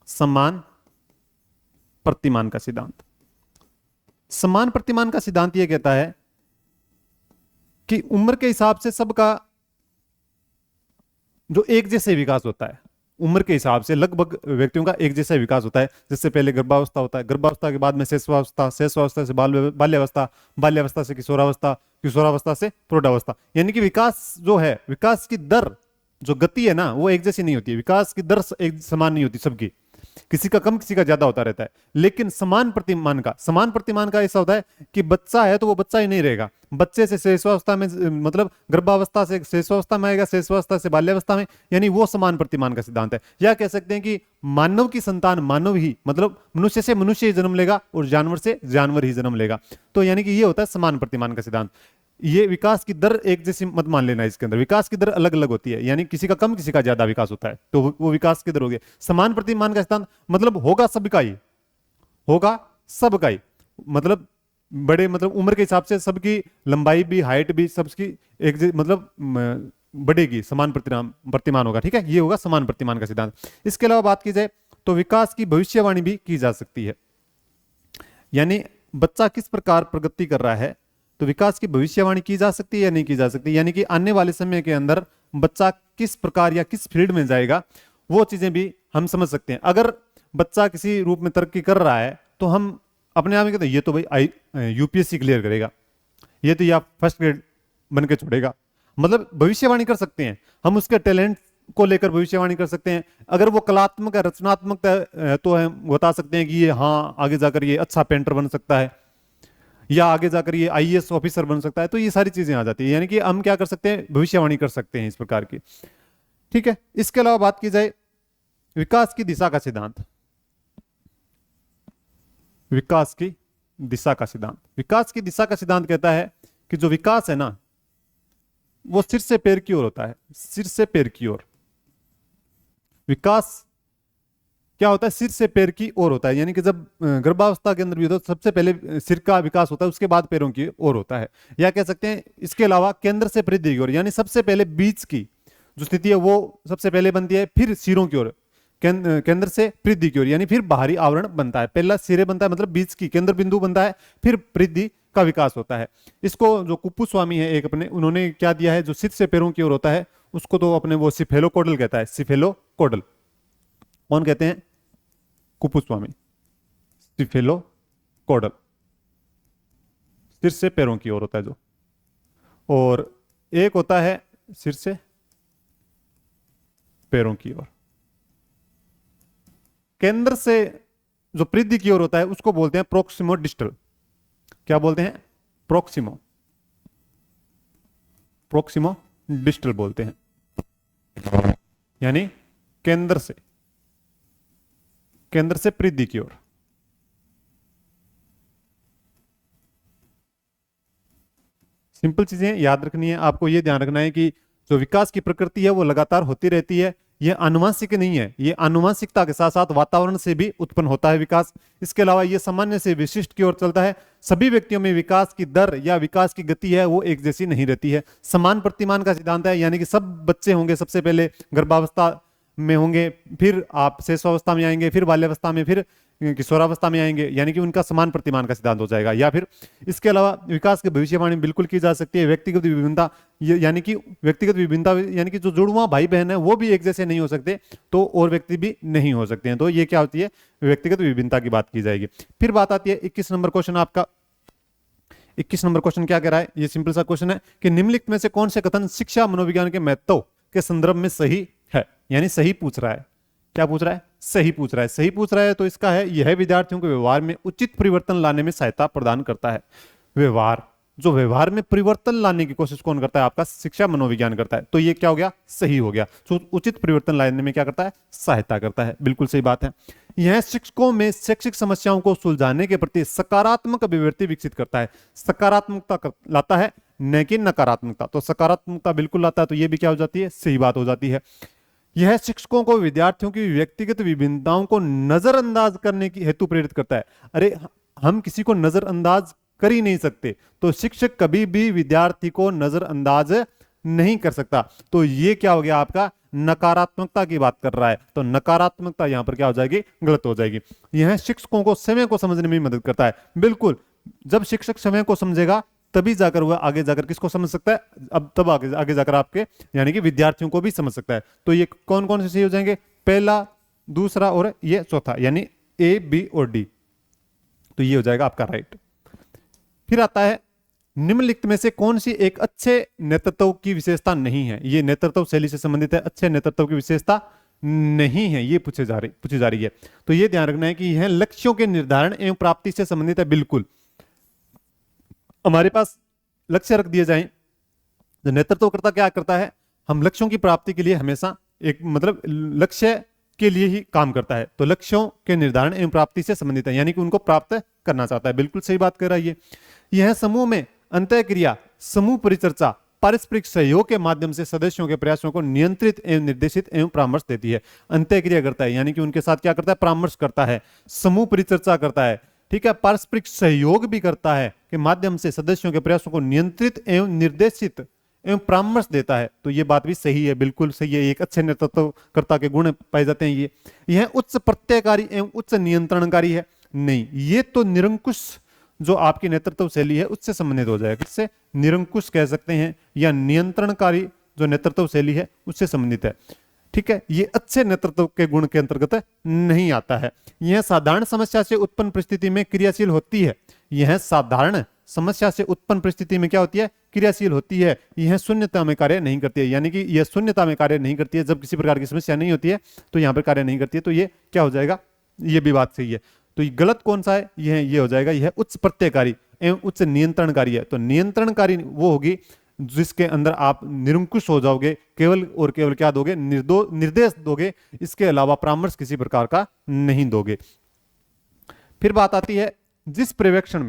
समान प्रतिमान का सिद्धांत, समान प्रतिमान का सिद्धांत यह कहता है कि उम्र के हिसाब से सबका जो एक जैसे विकास होता है, उम्र के हिसाब से लगभग व्यक्तियों का एक जैसा विकास होता है। जिससे पहले गर्भावस्था होता है, गर्भावस्था के बाद में शैशवावस्था, शैशवावस्था से बाल्यावस्था, बाल्यावस्था से किशोरावस्था, किशोरावस्था से प्रौढ़ावस्था। यानी कि विकास जो है, विकास की दर जो गति है ना, वो एक जैसी नहीं होती है। विकास की दर एक समान नहीं होती सबकी, किसी का कम किसी का ज्यादा होता रहता है। लेकिन समान प्रतिमान का ऐसा होता है कि बच्चा है तो वो बच्चा ही नहीं रहेगा, बच्चे से शैशवावस्था में, मतलब गर्भावस्था से शैशवावस्था में आएगा, शैशवावस्था से बाल्यावस्था में, यानी वो समान प्रतिमान का सिद्धांत है। या कह सकते हैं कि मानव की संतान मानव ही, मतलब मनुष्य से मनुष्य ही जन्म लेगा और जानवर से जानवर ही जन्म लेगा। तो यानी कि ये होता है समान प्रतिमान का सिद्धांत। ये विकास की दर एक जैसी मत मान लेना, इसके अंदर विकास की दर अलग अलग होती है, यानी किसी का कम किसी का ज्यादा विकास होता है, तो वो विकास की दर हो गई। समान प्रतिमान का सिद्धांत मतलब होगा सबका ही, होगा सबका ही, मतलब बड़े, मतलब उम्र के हिसाब से सबकी लंबाई भी, हाइट भी सबकी एक मतलब बढ़ेगी, समान प्रतिमान होगा। ठीक है, ये होगा समान प्रतिमान का सिद्धांत। इसके अलावा बात की जाए तो विकास की भविष्यवाणी भी की जा सकती है। यानी बच्चा किस प्रकार प्रगति कर रहा है, तो विकास की भविष्यवाणी की जा सकती है या नहीं की जा सकती। यानी कि आने वाले समय के अंदर बच्चा किस प्रकार या किस फील्ड में जाएगा, वो चीजें भी हम समझ सकते हैं। अगर बच्चा किसी रूप में तरक्की कर रहा है तो हम अपने आप में कहते हैं ये तो भाई यूपीएससी क्लियर करेगा, ये तो या फर्स्ट ग्रेड बन के छोड़ेगा, मतलब भविष्यवाणी कर सकते हैं हम, उसके टैलेंट को लेकर भविष्यवाणी कर सकते हैं। अगर वो कलात्मक है, रचनात्मक है, तो हम बता सकते हैं कि ये हाँ आगे जाकर ये अच्छा पेंटर बन सकता है, या आगे जाकर ये आईएएस ऑफिसर बन सकता है। तो ये सारी चीजें आ जाती है, यानी कि हम क्या कर सकते हैं, भविष्यवाणी कर सकते हैं इस प्रकार की। ठीक है, इसके अलावा बात की जाए विकास की दिशा का सिद्धांत। विकास की दिशा का सिद्धांत, विकास की दिशा का सिद्धांत कहता है कि जो विकास है ना, वो सिर से पैर की ओर होता है, सिर से पैर की ओर। विकास क्या होता है, सिर से पैर की ओर होता है। यानी कि जब गर्भावस्था के अंदर भी होता है तो सबसे पहले सिर का विकास होता है, उसके बाद पैरों की ओर होता है। या कह सकते हैं इसके अलावा केंद्र से परिधि की ओर, यानी सबसे पहले बीच की जो स्थिति है वो सबसे पहले बनती है, फिर सिरों की ओर, केंद्र से परिधि की ओर, यानी फिर बाहरी आवरण बनता है। पहला सिरे बनता है, मतलब बीच की केंद्र बिंदु बनता है, फिर परिधि का विकास होता है। इसको जो कुप्पू स्वामी है एक अपने, उन्होंने क्या दिया है, जो सिर से पैरों की ओर होता है उसको तो अपने वो सिफेलोकोडल कहता है, सिफेलोकोडल। कौन कहते हैं, कुप्पू स्वामी, सिफेलोकोडल। सिर से पैरों की ओर होता है जो, और एक होता है सिर से पैरों की ओर। केंद्र से जो परिधि की ओर होता है उसको बोलते हैं प्रोक्सिमो डिस्टल। क्या बोलते हैं? प्रोक्सिमो, प्रोक्सिमो डिस्टल बोलते हैं, यानी केंद्र से परिधि की ओर। सिंपल चीजें याद रखनी है आपको। ये ध्यान रखना है कि जो विकास की प्रकृति है वो लगातार होती रहती है, ये आनुवंशिक नहीं है, ये आनुवंशिकता के साथ साथ वातावरण से भी उत्पन्न होता है विकास। इसके अलावा ये सामान्य से विशिष्ट की ओर चलता है। सभी व्यक्तियों में विकास की दर या विकास की गति है वो एक जैसी नहीं रहती है। समान प्रतिमान का सिद्धांत है, यानी कि सब बच्चे होंगे सबसे पहले गर्भावस्था में होंगे, फिर आप शैशवावस्था में आएंगे, फिर बाल्यावस्था में, फिर किशोरावस्था में आएंगे, यानी कि उनका समान प्रतिमान का सिद्धांत हो जाएगा। या फिर इसके अलावा विकास की भविष्यवाणी बिल्कुल की जा सकती है। व्यक्तिगत विभिन्नता, यानी कि व्यक्तिगत विभिन्नता यानी कि जो जुड़वा भाई बहन है वो भी एक जैसे नहीं हो सकते, तो और व्यक्ति भी नहीं हो सकते हैं। तो ये क्या होती है? व्यक्तिगत विभिन्नता की बात की जाएगी। फिर बात आती है 21 नंबर क्वेश्चन आपका। 21 नंबर क्वेश्चन क्या कह रहा है? ये सिंपल सा क्वेश्चन है कि निम्नलिखित में से कौन से कथन शिक्षा मनोविज्ञान के महत्व के संदर्भ में सही है? यानी सही पूछ रहा है। क्या पूछ रहा है? सही पूछ रहा है। सही पूछ रहा है तो इसका है यह विद्यार्थियों के व्यवहार में उचित परिवर्तन लाने में सहायता प्रदान करता है। व्यवहार, जो व्यवहार में परिवर्तन लाने की कोशिश कौन करता है? आपका शिक्षा मनोविज्ञान करता है। तो ये क्या हो गया? सही हो गया। तो उचित परिवर्तन लाने में क्या करता है? सहायता करता है। बिल्कुल सही बात है। यह शिक्षकों में शैक्षिक समस्याओं को सुलझाने के प्रति सकारात्मक अभिव्यक्ति विकसित करता है। सकारात्मकता लाता है, न कि नकारात्मकता। तो सकारात्मकता बिल्कुल लाता है, तो ये भी क्या हो जाती है? सही बात हो जाती है। यह शिक्षकों को विद्यार्थियों की व्यक्तिगत विभिन्नताओं को नजरअंदाज करने की हेतु प्रेरित करता है। अरे हम किसी को नजरअंदाज कर ही नहीं सकते, तो शिक्षक कभी भी विद्यार्थी को नजरअंदाज नहीं कर सकता। तो ये क्या हो गया? आपका नकारात्मकता की बात कर रहा है, तो नकारात्मकता यहां पर क्या हो जाएगी? गलत हो जाएगी। यह शिक्षकों को समय को समझने में मदद करता है। बिल्कुल, जब शिक्षक समय को समझेगा तभी जाकर वह आगे जाकर किसको समझ सकता है? अब तब आगे जाकर आपके यानी कि विद्यार्थियों को भी समझ सकता है। तो ये कौन कौन से सही हो जाएंगे? पहला, दूसरा और ये चौथा, यानी ए, बी और डी। तो ये हो जाएगा आपका राइट। फिर आता है निम्नलिखित में से कौन सी एक अच्छे नेतृत्व की विशेषता नहीं है? ये नेतृत्व शैली से संबंधित है। अच्छे नेतृत्व की विशेषता नहीं है, ये पूछी जा रही है। तो ये ध्यान रखना है कि यह लक्ष्यों के निर्धारण एवं प्राप्ति से संबंधित है। बिल्कुल, हमारे पास लक्ष्य रख दिए जाएं, तो नेतृत्वकर्ता क्या करता है? हम लक्ष्यों की प्राप्ति के लिए हमेशा एक मतलब लक्ष्य के लिए ही काम करता है। तो लक्ष्यों के निर्धारण एवं प्राप्ति से संबंधित है, यानी कि उनको प्राप्त करना चाहता है। बिल्कुल सही बात कर रहा है। यह समूह में अंतःक्रिया, समूह परिचर्चा, पारस्परिक सहयोग के माध्यम से सदस्यों के प्रयासों को नियंत्रित एवं निर्देशित एवं परामर्श देती है। अंतःक्रिया करता है, यानी कि उनके साथ क्या करता है? परामर्श करता है, समूह परिचर्चा करता है, ठीक है, पारस्परिक सहयोग भी करता है के माध्यम से सदस्यों के प्रयासों को नियंत्रित एवं निर्देशित एवं परामर्श देता है। तो ये बात भी सही है, बिल्कुल सही है। एक अच्छे नेतृत्वकर्ता के गुण पाए जाते हैं। यह उच्च प्रत्ययकारी एवं उच्च नियंत्रणकारी है? नहीं, ये तो निरंकुश जो आपकी नेतृत्व शैली है उससे संबंधित हो जाएगा। इससे निरंकुश कह सकते हैं, या नियंत्रणकारी जो नेतृत्व शैली है उससे संबंधित है। ठीक है, ये अच्छे नेतृत्व के गुण के अंतर्गत नहीं आता है। यह साधारण समस्या से उत्पन्न परिस्थिति में क्रियाशील होती है। यह साधारण समस्या से उत्पन्न परिस्थिति में क्या होती है? क्रियाशील होती है। यह शून्यता में कार्य नहीं करती है, यानी कि यह शून्यता में कार्य नहीं करती है। जब किसी प्रकार की समस्या नहीं होती है तो यहां पर कार्य नहीं करती है। तो ये क्या हो जाएगा? ये भी बात सही है। तो ये गलत कौन सा है? ये हो जाएगा, यह उच्च प्रत्ययकारी एवं उच्च नियंत्रणकारी है। तो नियंत्रणकारी वो होगी जिसके अंदर आप निरंकुश हो जाओगे, केवल और केवल क्या दोगे? निर्देश दोगे, इसके अलावा परामर्श किसी प्रकार का नहीं दोगे। फिर बात आती है जिस पर्यवेक्षण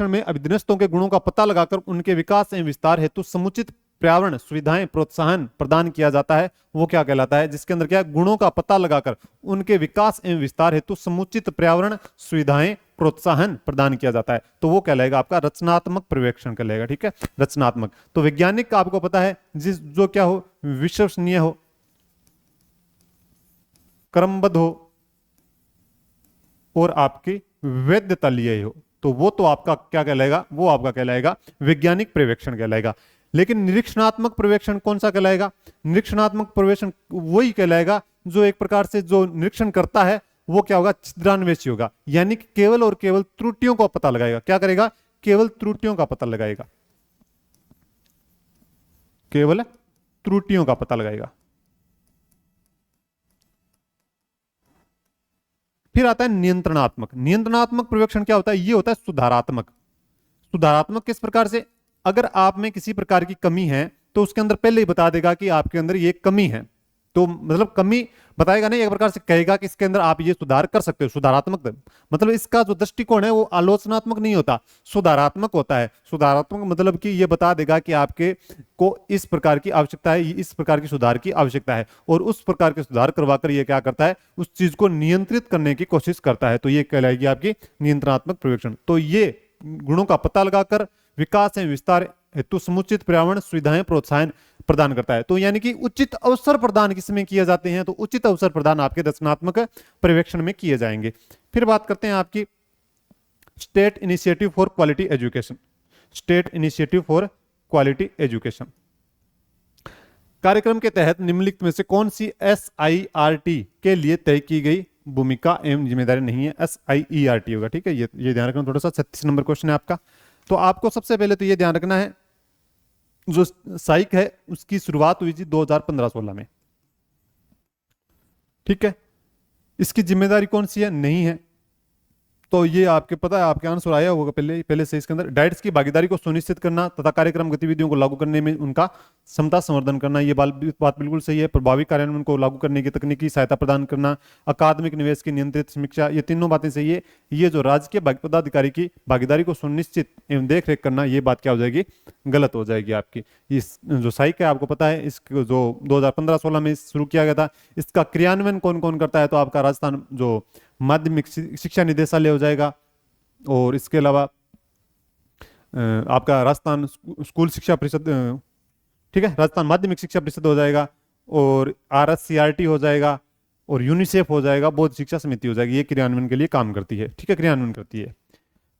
में अभिधनस्थों के गुणों का पता लगाकर उनके विकास एवं विस्तार हेतु समुचित पर्यावरण सुविधाएं प्रोत्साहन प्रदान किया जाता है, वो क्या कहलाता है? जिसके अंदर क्या है? गुणों का पता लगाकर उनके विकास एवं विस्तार हेतु समुचित पर्यावरण सुविधाएं प्रोत्साहन प्रदान किया जाता है, तो वो कहलाएगा आपका रचनात्मक पर्यवेक्षण कहलाएगा। ठीक है, रचनात्मक। तो वैज्ञानिक का आपको पता है जो क्या हो? विश्वसनीय हो, क्रमबद्ध हो और आपकी वैधता लिए हो, तो वो तो आपका क्या कहलाएगा? वो आपका कहलाएगा वैज्ञानिक पर्यवेक्षण कहलाएगा। लेकिन निरीक्षणात्मक पर्यवेक्षण कौन सा कहलाएगा? निरीक्षणात्मक पर्यवेक्षण वही कहलाएगा जो एक प्रकार से जो निरीक्षण करता है वो क्या होगा, छिद्रान्वेषी होगा, यानी कि केवल और केवल त्रुटियों का पता लगाएगा। क्या करेगा, केवल त्रुटियों का पता लगाएगा, केवल त्रुटियों का पता लगाएगा। फिर आता है नियंत्रणात्मक। नियंत्रणात्मक पर्यवेक्षण क्या होता है, ये होता है सुधारात्मक। सुधारात्मक किस प्रकार से, अगर आप में किसी प्रकार की कमी है तो उसके अंदर पहले ही बता देगा कि आपके अंदर ये कमी है, तो मतलब कमी बताएगा नहीं, एक प्रकार से कहेगा कि इसके अंदर आप ये सुधार कर सकते हो। सुधारात्मक मतलब इसका जो दृष्टिकोण है वो आलोचनात्मक नहीं होता, सुधारात्मक होता है। सुधारात्मक मतलब कि ये बता देगा कि आपके को इस प्रकार की आवश्यकता है, इस प्रकार की सुधार की आवश्यकता है, और उस प्रकार के सुधार करवाकर ये क्या करता है, उस चीज को नियंत्रित करने की कोशिश करता है। तो ये कहलाएगी आपकी नियंत्रणात्मक पर्यवेक्षण। तो ये गुणों का पता लगाकर विकास एवं विस्तार हेतु समुचित पर्यावरण सुविधाएं प्रोत्साहन प्रदान करता है। तो यानी कि उचित अवसर प्रदान किसमें किए जाते हैं, तो उचित अवसर प्रदान आपके रचनात्मक पर्यवेक्षण में किए जाएंगे। फिर बात करते हैं आपकी state initiative for quality education. State initiative for quality education कार्यक्रम के तहत निम्नलिखित में से कौन सी SIRT के लिए तय की गई भूमिका एवं जिम्मेदारी नहीं है। SIERT होगा, ठीक है, ये ध्यान रखना। थोड़ा सा 36 नंबर क्वेश्चन है आपका। तो आपको सबसे पहले तो ये ध्यान रखना है, जो साइक है उसकी शुरुआत हुई थी 2015-16 में, ठीक है। इसकी जिम्मेदारी कौन सी है, नहीं है। तो ये आपके पता है, आपके आंसर आया होगा पहले से इसके अंदर। डाइट्स की भागीदारी को सुनिश्चित करना तथा कार्यक्रम गतिविधियों को लागू करने में उनका क्षमता संवर्धन करना, ये बात बिल्कुल सही है। प्रभावी कार्यान्वयन को लागू करने की तकनीकी सहायता प्रदान करना, अकादमिक निवेश की नियंत्रित समीक्षा, ये तीनों बातें सही है। ये जो राज्य के पदाधिकारी की भागीदारी को सुनिश्चित एवं देख रेख करना, ये बात क्या हो जाएगी, गलत हो जाएगी आपकी। इस जो साइक है आपको पता है, इसको जो 2015-16 में शुरू किया गया था, इसका क्रियान्वयन कौन कौन करता है, तो आपका राजस्थान जो माध्यमिक शिक्षा निदेशालय हो जाएगा, और इसके अलावा आपका राजस्थान स्कूल शिक्षा परिषद, ठीक है, राजस्थान माध्यमिक शिक्षा परिषद हो जाएगा, और RSCRT हो जाएगा, और यूनिसेफ हो जाएगा, बौद्ध शिक्षा समिति हो जाएगी। ये क्रियान्वयन के लिए काम करती है, ठीक है, क्रियान्वयन करती है।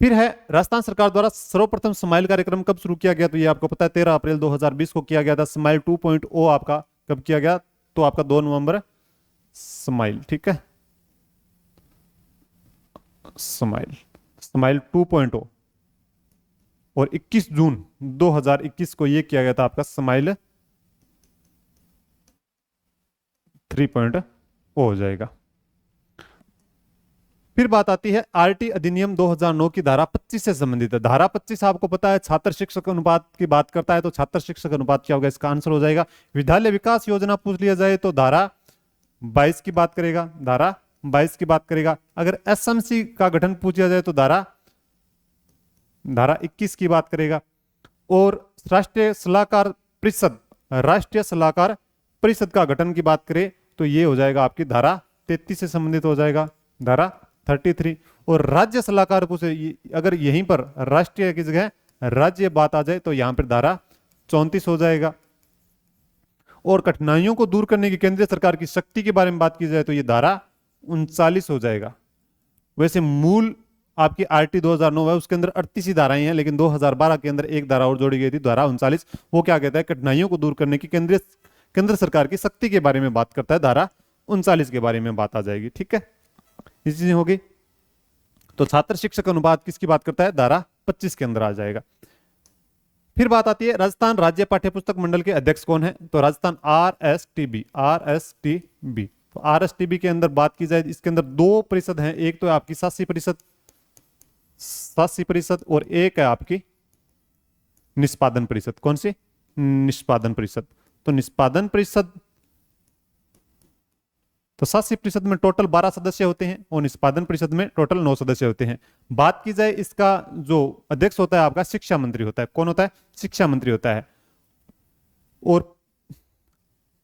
फिर है राजस्थान सरकार द्वारा सर्वप्रथम स्माइल कार्यक्रम कब शुरू किया गया, तो ये आपको पता है 13 अप्रैल 2020 को किया गया था। स्माइल 2.0 आपका कब किया गया, तो आपका 2 नवंबर स्माइल, ठीक है, स्माइल 2.0, और 21 जून 2021 को यह किया गया था आपका स्माइल 3.0 हो जाएगा। फिर बात आती है RT अधिनियम 2009 की धारा 25 से संबंधित है। धारा 25 आपको पता है छात्र शिक्षक अनुपात की बात करता है, तो छात्र शिक्षक अनुपात क्या होगा, इसका आंसर हो जाएगा। विद्यालय विकास योजना पूछ लिया जाए तो धारा 22 की बात करेगा, धारा 22 की बात करेगा। अगर SMC का गठन पूछा जाए तो धारा 21 की बात करेगा। और राष्ट्रीय सलाहकार परिषद का गठन की बात करें तो ये हो जाएगा आपकी धारा 33 से संबंधित हो जाएगा, धारा 33। और राज्य सलाहकार पूछे, अगर यहीं पर राष्ट्रीय की जगह राज्य बात आ जाए तो यहां पर धारा 34 हो जाएगा। और कठिनाइयों को दूर करने की केंद्रीय सरकार की शक्ति के बारे में बात की जाए तो ये धारा 39 हो जाएगा। वैसे मूल आपकी RT 2009 है, उसके अंदर 38 ही धाराएं हैं, लेकिन 2012 के अंदर एक धारा और जोड़ी गई थी, धारा 39। वो क्या कहता है, कठिनाइयों को दूर करने की केंद्र सरकार की शक्ति के बारे में बात करता है, धारा 39 के बारे में बात आ जाएगी, ठीक है, ये चीजें होगी। तो छात्र शिक्षक अनुपात किसकी बात करता है, धारा 25 के अंदर आ जाएगा। फिर बात आती है राजस्थान राज्य पाठ्यपुस्तक मंडल के अध्यक्ष कौन है, तो राजस्थान RSTB। तो RSTB के अंदर बात की जाए, इसके अंदर 2 परिषद हैं, एक तो आपकी शासी परिषद और एक है आपकी निष्पादन परिषद। कौन सी, निष्पादन परिषद। तो निष्पादन परिषद, तो शासी परिषद में टोटल 12 सदस्य होते हैं और निष्पादन परिषद में टोटल 9 सदस्य होते हैं। बात की जाए इसका जो अध्यक्ष होता है आपका शिक्षा मंत्री होता है। कौन होता है, शिक्षा मंत्री होता है। और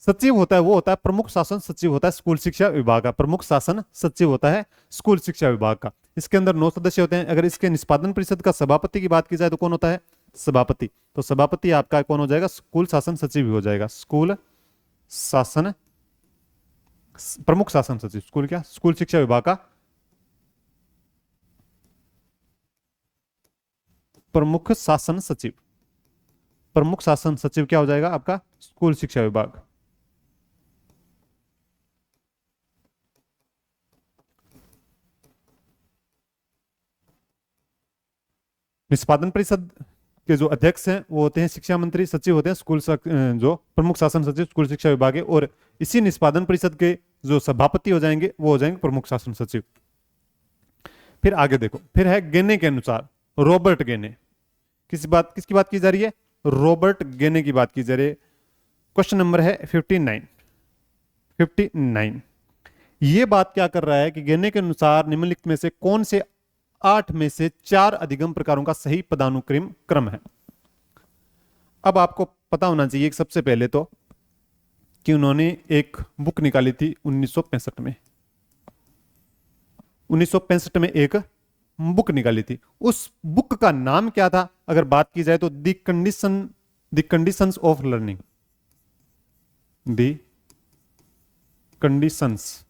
सचिव होता है, वो होता है प्रमुख शासन सचिव होता है स्कूल शिक्षा विभाग का, प्रमुख शासन सचिव होता है स्कूल शिक्षा विभाग का। इसके अंदर 9 सदस्य होते हैं। अगर इसके निष्पादन परिषद का सभापति की बात की जाए तो कौन होता है, सभापति। तो सभापति आपका कौन हो जाएगा, स्कूल शासन सचिव भी हो जाएगा, स्कूल शासन प्रमुख शासन सचिव, स्कूल क्या, स्कूल शिक्षा विभाग का प्रमुख शासन सचिव। प्रमुख शासन सचिव क्या हो जाएगा आपका, स्कूल शिक्षा विभाग। निष्पादन परिषद के जो अध्यक्ष हैं वो होते हैं शिक्षा मंत्री, सचिव होते हैं जो प्रमुख शासन सचिव स्कूल शिक्षा विभाग है, और इसी निष्पादन परिषद के जो सभापति हो जाएंगे वो हो जाएंगे प्रमुख शासन सचिव। फिर आगे देखो, फिर है गेने के अनुसार, रॉबर्ट गेने। किसकी बात की जा रही है? रॉबर्ट गेने की बात की जा रही है। क्वेश्चन नंबर है 59। ये बात क्या कर रहा है कि गेने के अनुसार निम्नलिखित में से कौन से 8 में से 4 अधिगम प्रकारों का सही पदानुक्रम क्रम है। अब आपको पता होना चाहिए सबसे पहले तो कि उन्होंने एक बुक निकाली थी 1965 में। 1965 में एक बुक निकाली थी। उस बुक का नाम क्या था अगर बात की जाए तो the conditions of learning. The conditions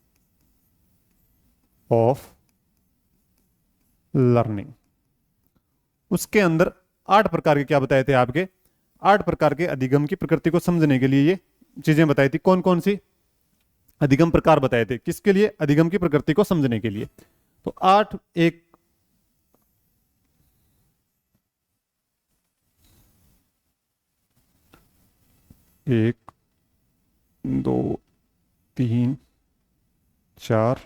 of learning. उसके अंदर 8 प्रकार के क्या बताए थे आपके? 8 प्रकार के अधिगम की प्रकृति को समझने के लिए ये चीजें बताई थी। कौन कौन सी अधिगम प्रकार बताए थे? किसके लिए? अधिगम की प्रकृति को समझने के लिए। तो 8 1 2 3 4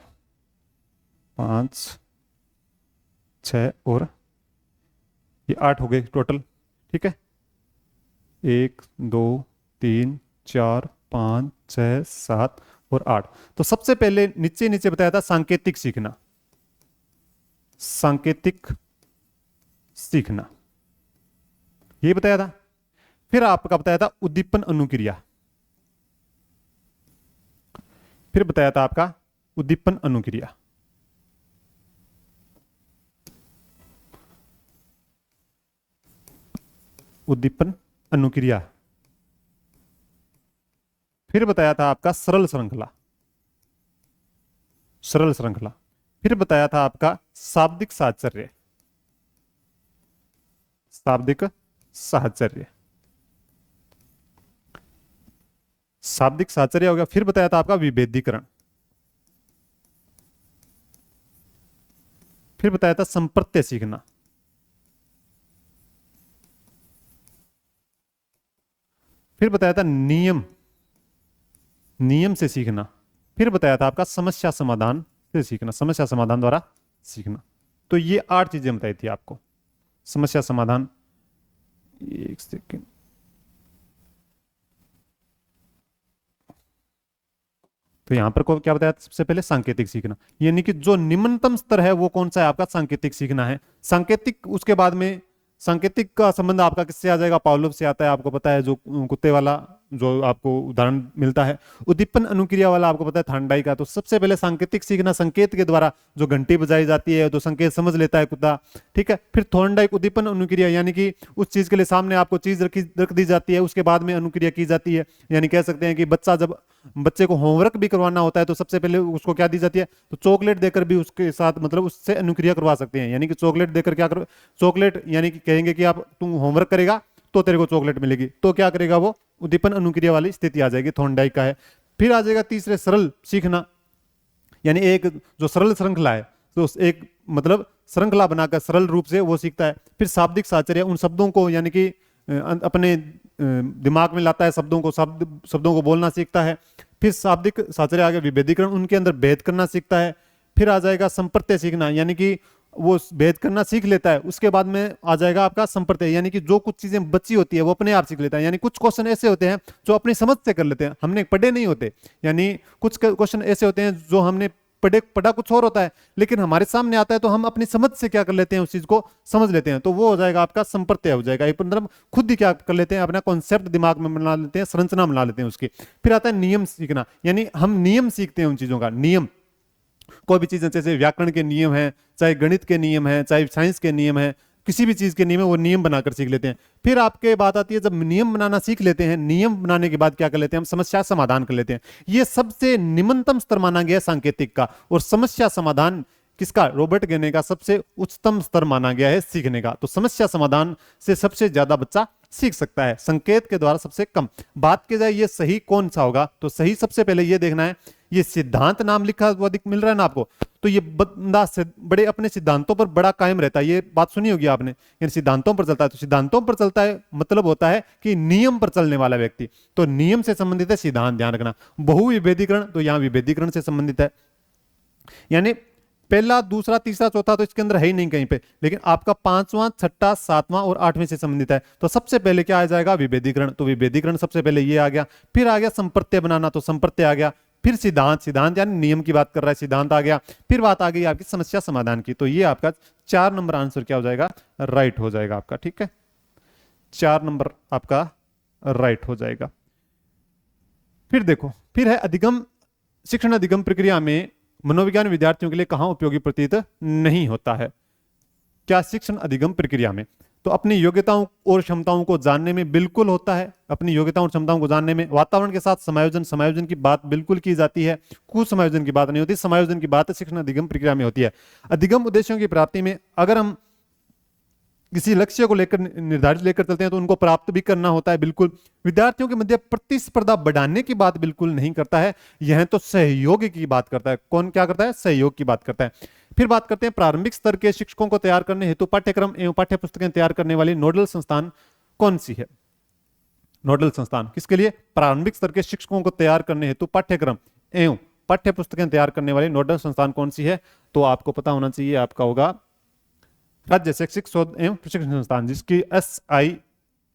5 6 और ये 8 हो गए टोटल। ठीक है, 1 2 3 4 5 6 7 और 8। तो सबसे पहले नीचे बताया था सांकेतिक सीखना। सांकेतिक सीखना ये बताया था। फिर आपका बताया था उद्दीपन अनुक्रिया। फिर बताया था आपका उद्दीपन अनुक्रिया। उद्दीपन अनुक्रिया। फिर बताया था आपका सरल श्रृंखला। सरल श्रृंखला। फिर बताया था आपका शाब्दिक साहचर्य। शाब्दिक साहचर्य। शाब्दिक साहचर्य हो गया। फिर बताया था आपका विभेदीकरण। फिर बताया था संप्रत्यय सीखना। फिर बताया था नियम से सीखना। फिर बताया था आपका समस्या समाधान से सीखना। समस्या समाधान द्वारा सीखना। तो ये 8 चीजें बताई थी आपको। समस्या समाधान, एक सेकेंड, तो यहां पर को क्या बताया? सबसे पहले सांकेतिक सीखना, यानी कि जो निम्नतम स्तर है वो कौन सा है? आपका सांकेतिक सीखना है। सांकेतिक, उसके बाद में सांकेतिक का संबंध आपका किससे आ जाएगा? पावलोव से आता है। आपको पता है, जो कुत्ते वाला जो आपको उदाहरण मिलता है। उद्दीपन अनुक्रिया वाला आपको पता है थांडाई का। तो सबसे पहले सांकेतिक सीखना, संकेत के द्वारा जो घंटी बजाई जाती है तो संकेत समझ लेता है कुत्ता। ठीक है। फिर थॉर्नडाइक उद्दीपन अनुक्रिया, यानी कि उस चीज के लिए सामने आपको चीज रख दी जाती है, उसके बाद में अनुक्रिया की जाती है। यानी कह सकते हैं कि बच्चे को होमवर्क भी करवाना होता है तो सबसे पहले उसको क्या दी जाती है? तो चॉकलेट देकर भी उसके साथ मतलब उससे अनुक्रिया करवा सकते हैं। यानी कि चॉकलेट देकर क्या करो? चॉकलेट, यानी कि कहेंगे कि आप तुम होमवर्क करेगा तो तेरे को चॉकलेट मिलेगी, तो क्या करेगा वो? उद्दीपन अनुक्रिया वाली स्थिति आ जाएगी। थॉर्नडाइक का है। फिर आ जाएगा तीसरे सरल सीखना, यानी एक जो सरल श्रृंखला है तो एक मतलब श्रृंखला बनाकर सरल रूप से वो सीखता है। फिर शाब्दिक साहचर्य, उन शब्दों को यानी कि अपने दिमाग में लाता है, शब्दों को बोलना सीखता है। फिर शाब्दिक साहचर्य आगे विभेदीकरण, उनके अंदर भेद करना सीखता है। फिर आ जाएगा संप्रत्यय सीखना, यानी कि वो भेद करना सीख लेता है। उसके बाद में आ जाएगा आपका संप्रत्यय, यानी कि जो कुछ चीजें बची होती है वो अपने आप सीख लेता है। यानी कुछ क्वेश्चन ऐसे होते हैं जो अपनी समझ से कर लेते हैं, हमने पढ़े नहीं होते। यानी कुछ क्वेश्चन ऐसे होते हैं जो हमने पढ़ा कुछ और होता है, लेकिन हमारे सामने आता है तो हम अपनी समझ से क्या कर लेते हैं? उस चीज को समझ लेते हैं। तो वो हो जाएगा आपका संप्रत्यय हो जाएगा। मतलब खुद ही क्या कर लेते हैं? अपना कॉन्सेप्ट दिमाग में बना लेते हैं, संरचना बना लेते हैं उसकी। फिर आता है नियम सीखना, यानी हम नियम सीखते हैं उन चीजों का। नियम, कोई भी चीज, जैसे व्याकरण के नियम है, चाहे गणित के नियम है, चाहे साइंस के नियम है, किसी भी चीज के नियम है, वो नियम बनाकर सीख लेते हैं। फिर आपके बात आती है, जब नियम बनाना सीख लेते हैं, नियम बनाने के बाद क्या कर लेते हैं? हम समस्या समाधान कर लेते हैं। ये सबसे निम्नतम स्तर माना गया है सांकेतिक का, और समस्या समाधान किसका? रॉबर्ट गेने का सबसे उच्चतम स्तर माना गया है सीखने का। तो समस्या समाधान से सबसे ज्यादा बच्चा सीख सकता है, संकेत के द्वारा सबसे कम। बात की जाए ये सही कौन सा होगा, तो सही सबसे पहले ये देखना है ये सिद्धांत नाम लिखा हुआ दिख मिल रहा है ना आपको, तो ये बंदा बड़े अपने सिद्धांतों पर बड़ा कायम रहता है। ये बात सुनी होगी आपने, यानी सिद्धांतों पर चलता है। तो सिद्धांतों पर चलता है मतलब होता है कि नियम पर चलने वाला व्यक्ति, तो नियम से संबंधित है सिद्धांत, ध्यान रखना। बहुविभेदीकरण तो यहाँ विभेदीकरण से संबंधित है, यानी पहला दूसरा तीसरा चौथा तो इसके अंदर है ही नहीं कहीं पे, लेकिन आपका पांचवां छठा सातवां और आठवें से संबंधित है। तो सबसे पहले क्या आ जाएगा, विभेदीकरण। तो विभेदीकरण सबसे पहले ये आ गया, फिर आ गया संप्रत्यय बनाना, तो संप्रत्यय आ गया, फिर सिद्धांत, सिद्धांत यानी नियम की बात कर रहा है, सिद्धांत आ गया, फिर बात आ गई आपकी समस्या समाधान की। तो ये आपका 4 नंबर आंसर क्या हो जाएगा, राइट हो जाएगा आपका, ठीक है, 4 नंबर आपका राइट हो जाएगा। फिर देखो, फिर है अधिगम शिक्षण अधिगम प्रक्रिया में मनोविज्ञान विद्यार्थियों के लिए कहां उपयोगी प्रतीत नहीं होता है। क्या शिक्षण अधिगम प्रक्रिया में, तो अपनी योग्यताओं और क्षमताओं को जानने में बिल्कुल होता है, अपनी योग्यताओं और क्षमताओं को जानने में। वातावरण के साथ समायोजन, समायोजन की बात बिल्कुल की जाती है, कुसमायोजन की बात नहीं होती, समायोजन की बात शिक्षण अधिगम प्रक्रिया में होती है। अधिगम उद्देश्यों की प्राप्ति में अगर हम किसी लक्ष्य को लेकर निर्धारित लेकर चलते हैं तो उनको प्राप्त भी करना होता है, बिल्कुल। विद्यार्थियों के मध्य प्रतिस्पर्धा बढ़ाने की बात बिल्कुल नहीं करता है, यह तो सहयोग की बात करता है। कौन क्या करता है, सहयोग की बात करता है। फिर बात करते हैं प्रारंभिक स्तर के शिक्षकों को तैयार करने हेतु पाठ्यक्रम एवं पाठ्य पुस्तकें तैयार करने वाली नोडल संस्थान कौन सी है। नोडल संस्थान किसके लिए, प्रारंभिक स्तर के शिक्षकों को तैयार करने हेतु पाठ्यक्रम एवं पाठ्य पुस्तकें तैयार करने वाली नोडल संस्थान कौन सी है, तो आपको पता होना चाहिए, आपका होगा राज्य शैक्षिक शोध एवं प्रशिक्षण संस्थान, जिसकी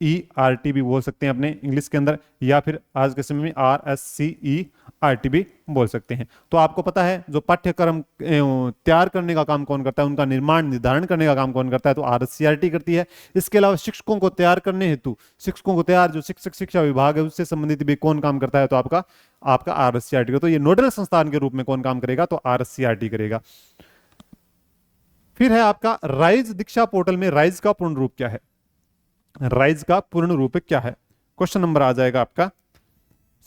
SIERT भी बोल सकते हैं अपने इंग्लिश के अंदर, या फिर आज के समय में RSCERT भी बोल सकते हैं। तो आपको पता है जो पाठ्यक्रम तैयार करने का काम कौन करता है, उनका निर्माण निर्धारण करने का काम कौन करता है, तो RSCERT करती है। इसके अलावा शिक्षकों को तैयार करने हेतु, शिक्षकों को तैयार जो शिक्षक शिक्षा विभाग है उससे संबंधित भी कौन काम करता है, तो आपका RSCERT का। तो ये नोडल संस्थान के रूप में कौन काम करेगा, तो RSCERT करेगा। फिर है आपका राइज दीक्षा पोर्टल में राइज का पूर्ण रूप क्या है, राइज का पूर्ण रूप क्या है। क्वेश्चन नंबर आ जाएगा आपका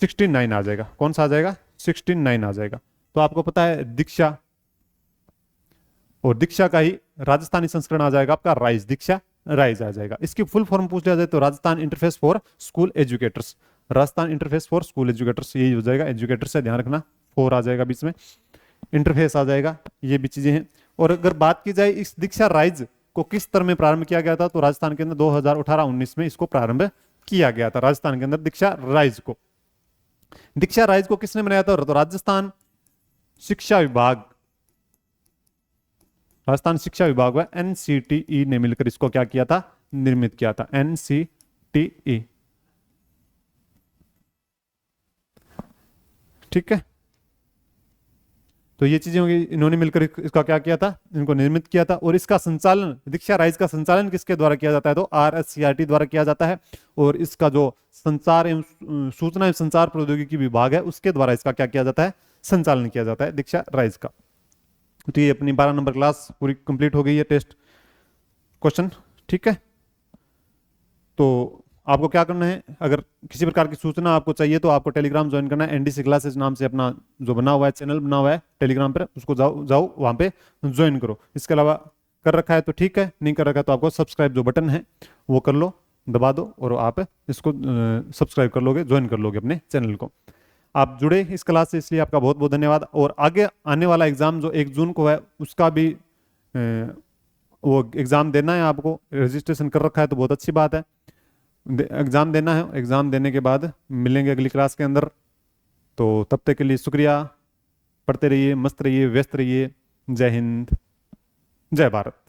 69 आ जाएगा, कौन सा आ जाएगा, 69 आ जाएगा। तो आपको पता है दीक्षा, और दीक्षा का ही राजस्थानी संस्करण आ जाएगा आपका राइज, दीक्षा राइज आ जाएगा। इसकी फुल फॉर्म पूछ लिया जाए तो Rajasthan interface for school educators, Rajasthan interface for school educators, यही हो जाएगा। एजुकेटर से ध्यान रखना, 4 आ जाएगा बीच में, इंटरफेस आ जाएगा, ये भी चीजें हैं। और अगर बात की जाए इस दीक्षा राइज को किस स्तर में प्रारंभ किया गया था, तो राजस्थान के अंदर 2018-19 में इसको प्रारंभ किया गया था, राजस्थान के अंदर दीक्षा राइज को। दीक्षा राइज को किसने बनाया था, तो राजस्थान शिक्षा विभाग, राजस्थान शिक्षा विभाग व NCTE ने मिलकर इसको क्या किया था, निर्मित किया था, NCTE, ठीक है। तो ये चीजें होंगी, इन्होंने मिलकर इसका क्या किया था, इनको निर्मित किया था। और इसका संचालन, दीक्षा राइज का संचालन किसके द्वारा किया जाता है, तो RSCERT द्वारा किया जाता है। और इसका जो संचार एवं सूचना एवं संचार प्रौद्योगिकी विभाग है उसके द्वारा इसका क्या किया जाता है, संचालन किया जाता है दीक्षा राइज का। तो ये अपनी 12 नंबर क्लास पूरी कंप्लीट हो गई है, टेस्ट क्वेश्चन, ठीक है। तो आपको क्या करना है, अगर किसी प्रकार की सूचना आपको चाहिए तो आपको टेलीग्राम ज्वाइन करना है, NDC क्लासेस नाम से अपना जो बना हुआ है चैनल बना हुआ है टेलीग्राम पर, उसको जाओ वहां पे ज्वाइन करो। इसके अलावा कर रखा है तो ठीक है, नहीं कर रखा है तो आपको सब्सक्राइब जो बटन है वो कर लो, दबा दो, और आप इसको सब्सक्राइब कर लोगे, ज्वाइन कर लोगे अपने चैनल को। आप जुड़े इस क्लास से, इसलिए आपका बहुत बहुत धन्यवाद। और आगे आने वाला एग्जाम जो 1 जून को है उसका भी वो एग्जाम देना है आपको, रजिस्ट्रेशन कर रखा है तो बहुत अच्छी बात है, एग्जाम देना है। एग्जाम देने के बाद मिलेंगे अगली क्लास के अंदर। तो तब तक के लिए शुक्रिया, पढ़ते रहिए, मस्त रहिए, व्यस्त रहिए। जय हिंद, जय भारत।